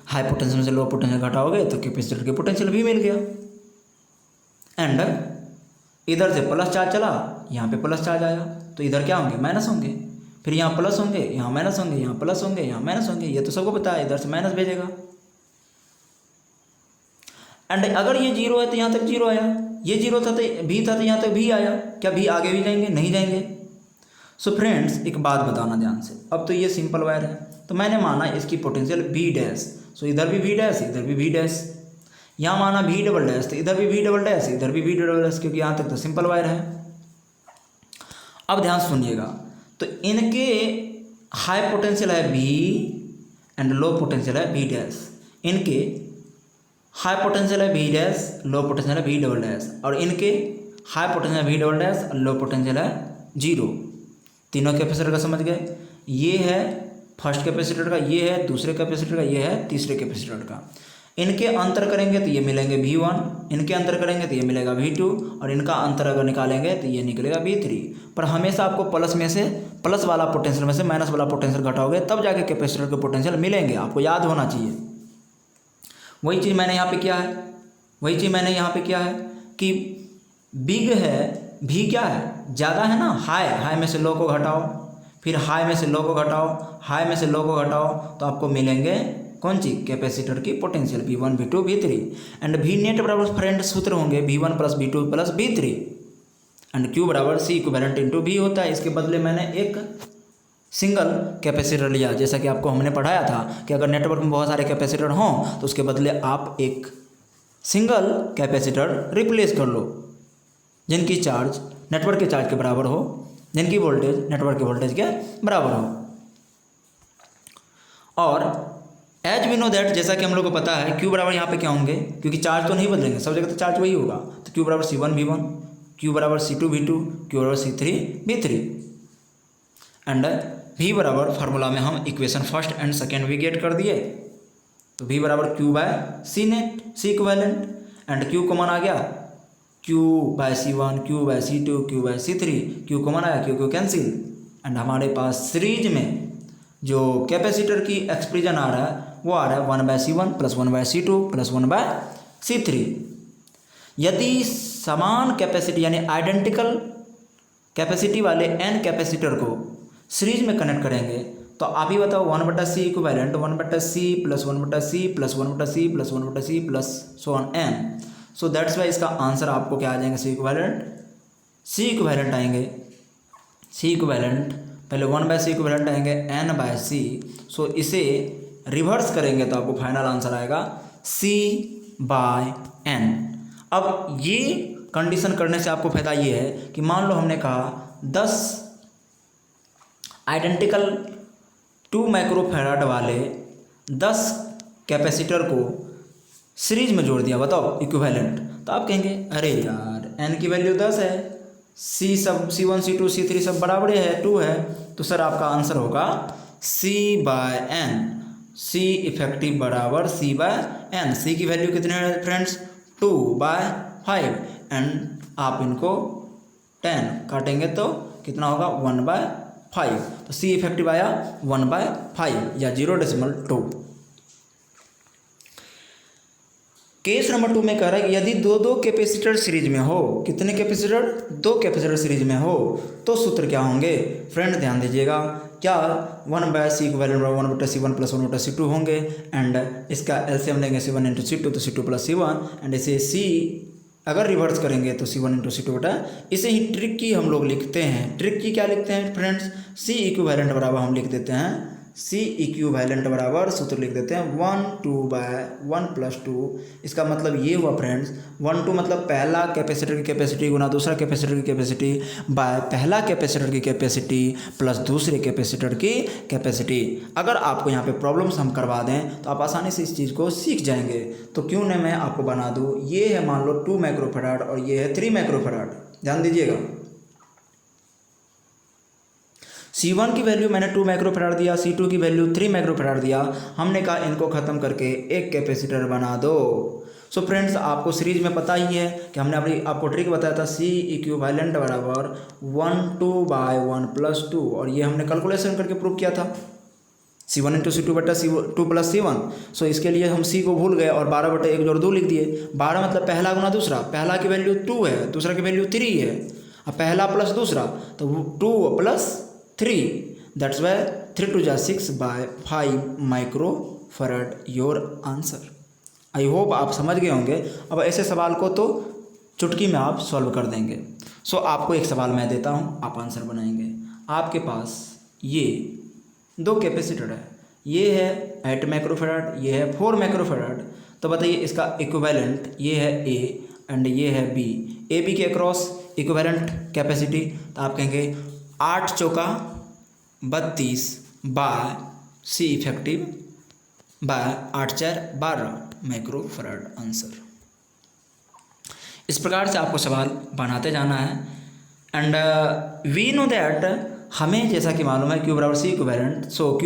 हाई पोटेंशियल में से लो पोटेंशियल घटाओगे तो कैपेसिटर के पोटेंशियल भी मिल गया। एंड इधर से प्लस चार्ज चला, यहाँ पे प्लस चार्ज आया तो इधर क्या होंगे, माइनस होंगे, फिर यहाँ प्लस होंगे, यहाँ माइनस होंगे, यहाँ प्लस होंगे, यहाँ माइनस होंगे, ये तो सबको पता है, इधर से माइनस भेजेगा। एंड अगर ये 0 है तो यहाँ तक 0 आया, ये 0 था तो भी था तो यहाँ तक भी आया, क्या भी आगे भी जाएंगे, नहीं जाएंगे। सो फ्रेंड्स एक बात बताना ध्यान से, अब तो ये सिंपल वायर है तो मैंने माना इसकी पोटेंशियल V डैश, सो इधर भी V डैश, इधर भी V डैश, यहाँ माना V डबल डैश तो इधर भी V डबल डैश, इधर भी V डबल डैश, क्योंकि यहाँ तक तो सिंपल वायर है। अब ध्यान सुनिएगा, तो इनके हाई पोटेंशियल है V एंड लो पोटेंशियल है V डैश, इनके हाई पोटेंशियल है V डैश, लो पोटेंशियल है V डबल डैश, और इनके हाई पोटेंशियल है V डबल डैश और लो पोटेंशियल है 0। तीनों कैपेसिटर का समझ गए, ये है फर्स्ट कैपेसिटर का, ये है दूसरे कैपेसिटर का, ये है तीसरे कैपेसिटर का। इनके अंतर करेंगे तो ये मिलेंगे V1, इनके अंतर करेंगे तो ये मिलेगा V2, और इनका अंतर अगर निकालेंगे तो ये निकलेगा V3। पर हमेशा आपको प्लस में से, प्लस वाला पोटेंशियल में से माइनस वाला पोटेंशियल घटाओगे तब जाके कैपेसिटर के पोटेंशियल मिलेंगे, आपको याद होना चाहिए। वही चीज़ मैंने यहाँ पे किया है, वही चीज़ मैंने यहाँ पे किया है कि बिग है, भी क्या है, ज़्यादा है ना, हाई में से लो को घटाओ, फिर हाई में से लो को घटाओ, हाई में से लो को घटाओ तो आपको मिलेंगे कौन सी, कैपेसिटर की potential V1 V2 V3। And V net बराबर फ्रेंड सूत्र होंगे V1 plus V2 plus V3 and Q बराबर C इक्विवेलेंट इंटू V होता है। इसके बदले मैंने एक सिंगल कैपेसिटर लिया, जैसा कि आपको हमने पढ़ाया था कि अगर नेटवर्क में बहुत सारे कैपेसिटर हों तो उसके बदले आप एक सिंगल कैपेसिटर रिप्लेस कर लो, जिनकी चार्ज नेटवर्क के चार्ज के बराबर हो, जिनकी वोल्टेज नेटवर्क के वोल्टेज के बराबर हो। और एज वी नो दैट, जैसा कि हम लोग को पता है Q बराबर यहाँ पे क्या होंगे, क्योंकि चार्ज तो नहीं बदलेंगे, सब जगह तो चार्ज वही होगा, तो Q बराबर C1 V1, Q बराबर C2 V2, Q बराबर C3 V3 एंड V बराबर फार्मूला में हम इक्वेशन फर्स्ट एंड सेकेंड भी गेट कर दिए, तो V बराबर Q by C net, C equivalent and Q common आ गया, Q by C1, Q by C2, Q by C3, Q common आया, Q कैंसिल एंड हमारे पास सीरीज में जो कैपेसिटर की एक्सप्रेशन आ रहा है वो आ रहा है 1/C1 plus 1/C2 plus 1/C3। यदि समान कैपेसिटी यानी आइडेंटिकल कैपेसिटी वाले n कैपेसिटर को सीरीज में कनेक्ट करेंगे तो आप ही बताओ 1/C equivalent 1/C plus 1/C plus 1/C plus 1/C plus so on n। So that's why इसका आंसर आपको क्या आ जाएंगे, C इक्विवेलेंट आएंगे, C इक्विवेलेंट पहले 1/C इक्विवेलेंट आएंगे n/C। सो इसे रिवर्स करेंगे तो आपको फाइनल आंसर आएगा C/n। अब ये कंडीशन करने से आपको फायदा ये है कि मान लो हमने कहा 10 आइडेंटिकल 2 माइक्रोफैराड वाले 10 कैपेसिटर को सीरीज में जोड़ दिया, बताओ इक्विवेलेंट, तो आप कहेंगे अरे यार n की वैल्यू 10 है, C1 C2 C3 सब बराबर है, 2 है, तो सर आपका आंसर होगा C/n, C इफेक्टिव बराबर C/n। C की वैल्यू कितने है फ्रेंड्स, 2/5 एंड आप इनको 10 काटेंगे तो कितना होगा 1/5, तो C इफेक्टिव आया 1/5 या 0.2। केस नंबर 2 में कह रहा है कि यदि दो कैपेसिटर सीरीज में हो, कितने कैपेसिटर, 2 कैपेसिटर सीरीज में हो तो सूत्र क्या होंगे फ्रेंड, ध्यान दीजिएगा, क्या 1/C equivalent 1/C1 plus 1/C2 होंगे एंड इसका एलसीएम लेंगे C1 इंटू C2 तो C2 प्लस C1 एंड इसे C अगर रिवर्स करेंगे तो C1 इंटू C2 बटा, इसे ही ट्रिक की हम लोग लिखते हैं। ट्रिक की क्या लिखते हैं फ्रेंड्स, C इक्विवेलेंट बराबर हम लिख देते हैं सी इक्विवेलेंट बराबर सूत्र लिख देते हैं 1/2/1+2। इसका मतलब ये हुआ फ्रेंड्स, 1/2 मतलब पहला कैपेसिटर की कैपेसिटी गुना दूसरा कैपेसिटर की कैपेसिटी बाय पहला कैपेसिटर की कैपेसिटी प्लस दूसरे कैपेसिटर की कैपेसिटी। अगर आपको यहाँ पे प्रॉब्लम्स हम करवा दें तो आप आसानी से इस चीज़ को सीख जाएंगे। तो क्यों न मैं आपको बना दूँ। ये है मान लो 2 माइक्रोफैराड और ये है 3 माइक्रोफैराड। ध्यान दीजिएगा, C1 की वैल्यू मैंने 2 माइक्रोफैराड दिया, C2 की वैल्यू 3 माइक्रोफैराड दिया। हमने कहा इनको ख़त्म करके एक कैपेसिटर बना दो। सो फ्रेंड्स, आपको सीरीज में पता ही है कि हमने आपको ट्रिक बताया था C इक्विवेलेंट बराबर 1/2/1+2 और ये हमने कैलकुलेशन करके प्रूव किया था C1 × C2 बटा C2 + C1। सो इसके लिए हम C को भूल गए और 12/1 जोड़ 2 लिख दिए। 12 मतलब पहला गुना दूसरा, पहला की वैल्यू 2 है, दूसरा की वैल्यू 3 है। अब पहला प्लस दूसरा तो 2 + 3, that's why 3 × 6/5 microfarad your answer. I hope आप समझ गए होंगे। अब ऐसे सवाल को तो चुटकी में आप सॉल्व कर देंगे। सो आपको एक सवाल मैं देता हूँ, आप आंसर बनाएंगे। आपके पास ये 2 कैपेसिटर है, ये है 8 माइक्रोफैराड, ये है 4 माइक्रोफैराड। तो बताइए इसका इक्विवेलेंट, ये है A एंड ये है B। ए बी के अक्रॉस इक्विवेलेंट कैपेसिटी, तो आप कहेंगे 8 चौका 32 by C effective by 8 4 12 microfarad answer. इस प्रकार से आपको सवाल बनाते जाना है। एंड वी नो दैट, हमें जैसा कि मालूम है Q बराबर C इक्विवेलेंट। सो Q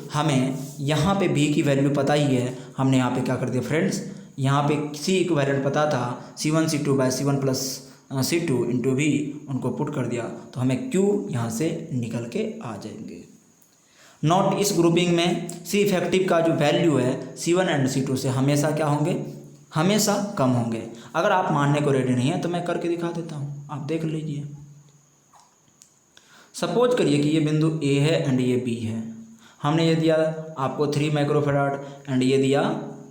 = हमें यहाँ पे B की वैल्यू पता ही है। हमने यहाँ पे क्या कर दिया फ्रेंड्स, यहाँ पे C इक्विवेलेंट पता था, C1 C2 bye C1 + C2 × V उनको पुट कर दिया, तो हमें Q यहाँ से निकल के आ जाएंगे। नोट, इस ग्रुपिंग में C इफेक्टिव का जो वैल्यू है C1 एंड C2 से हमेशा क्या होंगे, हमेशा कम होंगे। अगर आप मानने को रेडी नहीं है तो मैं करके दिखा देता हूँ, आप देख लीजिए। सपोज करिए कि ये बिंदु A है एंड ये B है। हमने ये दिया आपको 3 माइक्रोफैराड एंड ये दिया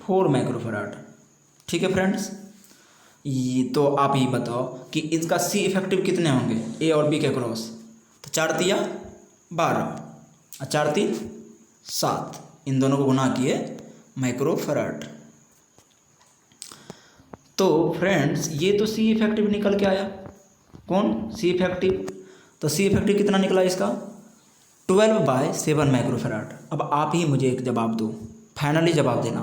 4 माइक्रोफैराड। ठीक है फ्रेंड्स, ये तो आप ही बताओ कि इसका C इफेक्टिव कितने होंगे A और B के क्रॉस। तो 4 × 3 = 12 और 4 × 3 = 7, इन दोनों को गुना किए माइक्रोफैराड। तो फ्रेंड्स ये तो C इफेक्टिव निकल के आया। कौन? C effective. तो C इफेक्टिव कितना निकला इसका, 12/7 माइक्रोफैराड। अब आप ही मुझे एक जवाब दो, फाइनली जवाब देना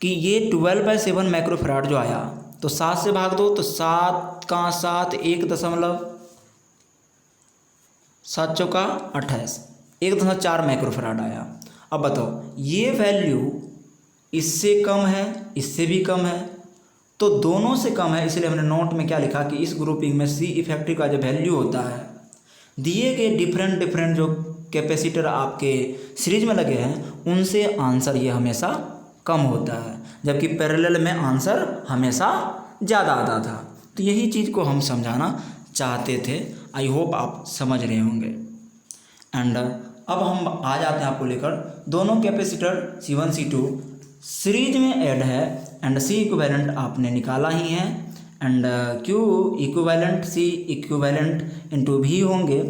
कि ये 12/7 माइक्रोफैराड जो आया, तो 7 से भाग दो तो 7 का 7 1.7 चौका 28, 1.4 माइक्रोफैराड आया। अब बताओ ये वैल्यू इससे कम है, इससे भी कम है, तो दोनों से कम है। इसलिए हमने नोट में क्या लिखा कि इस ग्रुपिंग में C इफेक्टिव का जो वैल्यू होता है, दिए गए डिफरेंट जो कैपेसिटर आपके सीरीज में लगे हैं उनसे आंसर ये हमेशा कम होता है, जबकि पैरेलल में आंसर हमेशा ज़्यादा आता था। तो यही चीज़ को हम समझाना चाहते थे। आई होप आप समझ रहे होंगे। एंड अब हम आ जाते हैं आपको लेकर, दोनों कैपेसिटर C1 C2 सीरीज में ऐड है एंड C इक्विवेलेंट आपने निकाला ही है and Q equivalent C equivalent × V होंगे।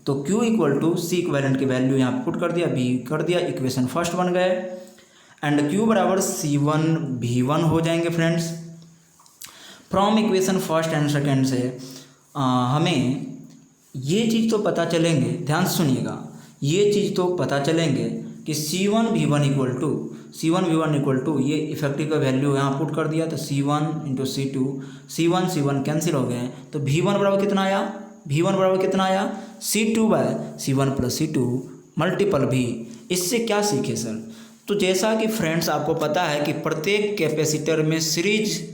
तो Q = C इक्विवेलेंट की वैल्यू यहाँ पुट कर दिया, V कर दिया, इक्वेशन फर्स्ट बन गए एंड Q बराबर C1 V1 हो जाएंगे friends. From equation first and second से हमें ये चीज़ तो पता चलेंगे, ध्यान से सुनिएगा, ये चीज़ तो पता चलेंगे कि C1 V1 = ये इफेक्टिव का वैल्यू यहाँ पुट कर दिया, तो C1 × C2, C1 कैंसिल हो गए, तो V1 बराबर कितना आया, C2/C1 + C2 मल्टीपल V। इससे क्या सीखे सर? तो जैसा कि फ्रेंड्स आपको पता है कि प्रत्येक कैपेसिटर में सीरीज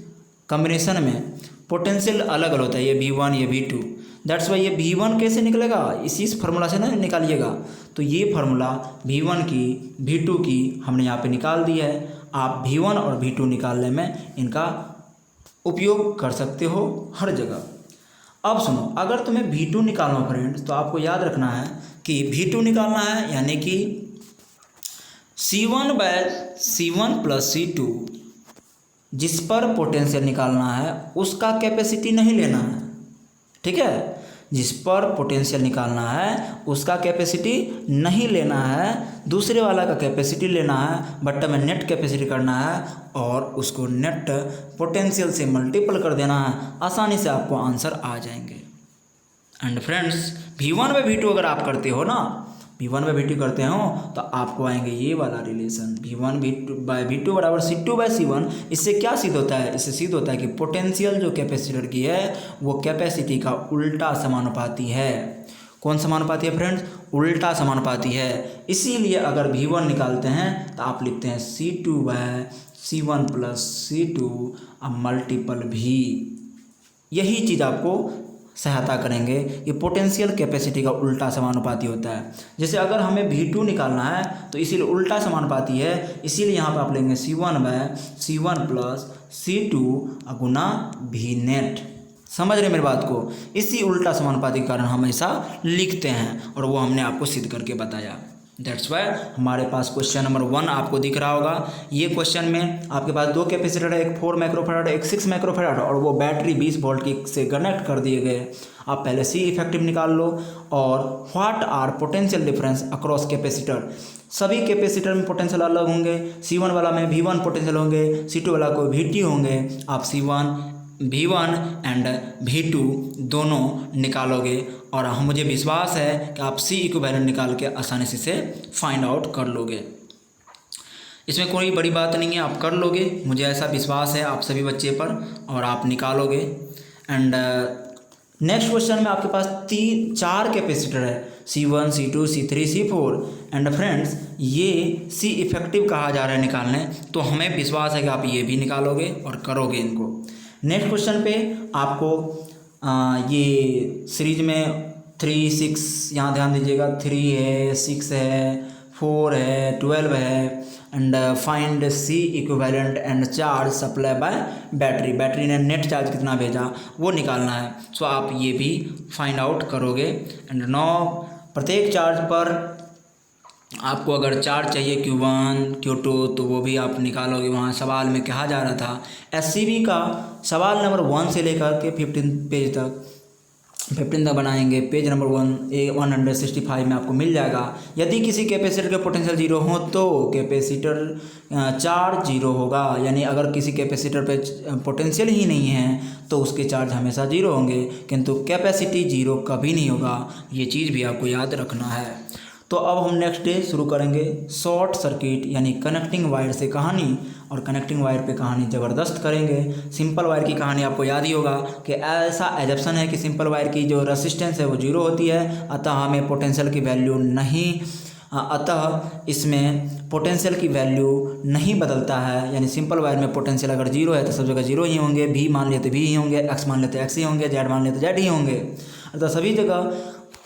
कॉम्बिनेशन में पोटेंशियल अलग अलग होता है, ये V1 ये V2। दैट्स वाई ये V1 कैसे निकलेगा, इसी फार्मूला से ना निकालिएगा। तो ये फार्मूला V1 की V2 की हमने यहाँ पे निकाल दिया है। आप V1 और V2 निकालने में इनका उपयोग कर सकते हो हर जगह। अब सुनो, अगर तुम्हें V2 निकालना हो फ्रेंड्स, तो आपको याद रखना है कि V2 निकालना है यानी कि C1/C1 + C2 जिस पर पोटेंशियल निकालना है उसका कैपेसिटी नहीं लेना है। ठीक है, जिस पर पोटेंशियल निकालना है उसका कैपेसिटी नहीं लेना है, दूसरे वाला का कैपेसिटी लेना है, बट में नेट कैपेसिटी करना है और उसको नेट पोटेंशियल से मल्टीपल कर देना है। आसानी से आपको आंसर आ जाएंगे। And friends V1 bye V2 अगर आप करते हो ना, V1 बाय V2 करते हो तो आपको आएंगे ये वाला रिलेशन V1 बाय V2 बराबर C2 बाय C1। इससे क्या सिद्ध होता है? इससे सिद्ध होता है कि पोटेंशियल जो कैपेसिटर की है वो कैपेसिटी का उल्टा समानुपाती है। कौन समानुपाती है फ्रेंड्स? उल्टा समानुपाती है। इसीलिए अगर V1 निकालते हैं तो आप लिखते हैं C2 bye C1 plus C2 अब मल्टीपल V। यही चीज़ आपको सहायता करेंगे कि पोटेंशियल कैपेसिटी का उल्टा समानुपाती होता है। जैसे अगर हमें V2 निकालना है तो इसीलिए उल्टा समानुपाती है, इसीलिए यहाँ पे आप लेंगे C1 by C1 plus C2 गुना V नेट। समझ रहे मेरी बात को? इसी उल्टा समानुपाती के कारण हम ऐसा लिखते हैं और वो हमने आपको सिद्ध करके बताया। दैट्स वाई हमारे पास क्वेश्चन नंबर 1 आपको दिख रहा होगा। ये क्वेश्चन में आपके पास दो कैपेसिटर है, एक 4 माइक्रोफैराड एक 6 माइक्रोफैराड, और वो बैटरी 20 वोल्ट की से कनेक्ट कर दिए गए। आप पहले C इफेक्टिव निकाल लो और what are potential difference across capacitor. सभी कैपेसिटर में पोटेंशियल अलग होंगे। C1 वाला में V1 पोटेंशियल होंगे, C2 वाला को VT होंगे। आप C1 V1 एंड V2 दोनों निकालोगे और मुझे विश्वास है कि आप C इक्विवेलेंट निकाल के आसानी से इसे फाइंड आउट कर लोगे। इसमें कोई बड़ी बात नहीं है, आप कर लोगे, मुझे ऐसा विश्वास है आप सभी बच्चे पर और आप निकालोगे। एंड नेक्स्ट क्वेश्चन में आपके पास 4 कैपेसिटर है, C1 C2 C3 C4। And friends ये C इफेक्टिव कहा जा रहा है निकालने, तो हमें विश्वास है कि आप ये भी निकालोगे और करोगे इनको। नेक्स्ट क्वेश्चन पे आपको ये सीरीज में 3 6 यहाँ ध्यान दीजिएगा, 3 है 6 है 4 है 12 है। And find C equivalent and charge supply bye battery. Battery ने नेट चार्ज कितना भेजा वो निकालना है। सो आप ये भी फाइंड आउट करोगे। एंड 9 प्रत्येक चार्ज पर आपको अगर चार्ज चाहिए Q1 Q2 तो वो भी आप निकालोगे। वहाँ सवाल में कहा जा रहा था SCB का सवाल नंबर 1 से लेकर के 15 तक बनाएंगे। पेज नंबर 165 में आपको मिल जाएगा। यदि किसी कैपेसिटर का पोटेंशियल 0 हो तो कैपेसिटर चार्ज 0 होगा, यानी अगर किसी कैपेसिटर पे पोटेंशियल ही नहीं है तो उसके चार्ज हमेशा 0 होंगे, किंतु कैपेसिटी 0 कभी नहीं होगा। ये चीज़ भी आपको याद रखना है। तो अब हम नेक्स्ट डे शुरू करेंगे शॉर्ट सर्किट यानी कनेक्टिंग वायर से कहानी, और कनेक्टिंग वायर पे कहानी ज़बरदस्त करेंगे। सिंपल वायर की कहानी आपको याद ही होगा कि ऐसा एजप्शन है कि सिंपल वायर की जो रेसिस्टेंस है वो 0 होती है, अतः हमें पोटेंशियल की वैल्यू नहीं, अतः इसमें पोटेंशियल की वैल्यू नहीं बदलता है। यानी सिंपल वायर में पोटेंशियल अगर 0 है तो सब जगह 0 ही होंगे, V मान लेते V ही होंगे, X मान लेते X ही होंगे, Z मान लेते Z ही होंगे। अतः सभी जगह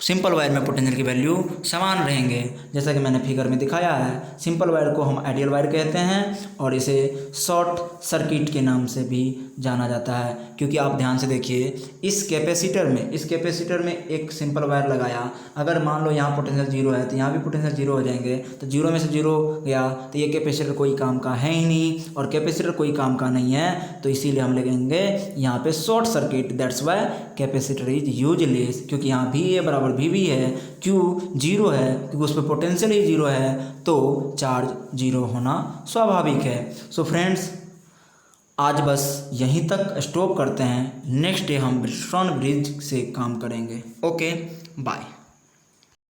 सिंपल वायर में पोटेंशियल की वैल्यू समान रहेंगे। जैसा कि मैंने फिगर में दिखाया है, सिंपल वायर को हम आइडियल वायर कहते हैं और इसे शॉर्ट सर्किट के नाम से भी जाना जाता है। क्योंकि आप ध्यान से देखिए, इस कैपेसिटर में एक सिंपल वायर लगाया, अगर मान लो यहाँ पोटेंशियल 0 है तो यहाँ भी पोटेंशियल 0 हो जाएंगे, तो 0 में से 0 गया तो ये कैपेसिटर कोई काम का है ही नहीं, और कैपेसिटर कोई काम का नहीं है तो इसीलिए हम लगाएंगे यहाँ पे short circuit. That's why capacitor is useless, क्योंकि यहाँ VA बराबर VB है, Q 0 है क्योंकि उस पर पोटेंशियल ही 0 है, तो चार्ज 0 होना स्वाभाविक है। सो फ्रेंड्स आज बस यहीं तक स्टॉप करते हैं। नेक्स्ट डे हम ब्रिजस्टोन ब्रिज से काम करेंगे। Okay bye.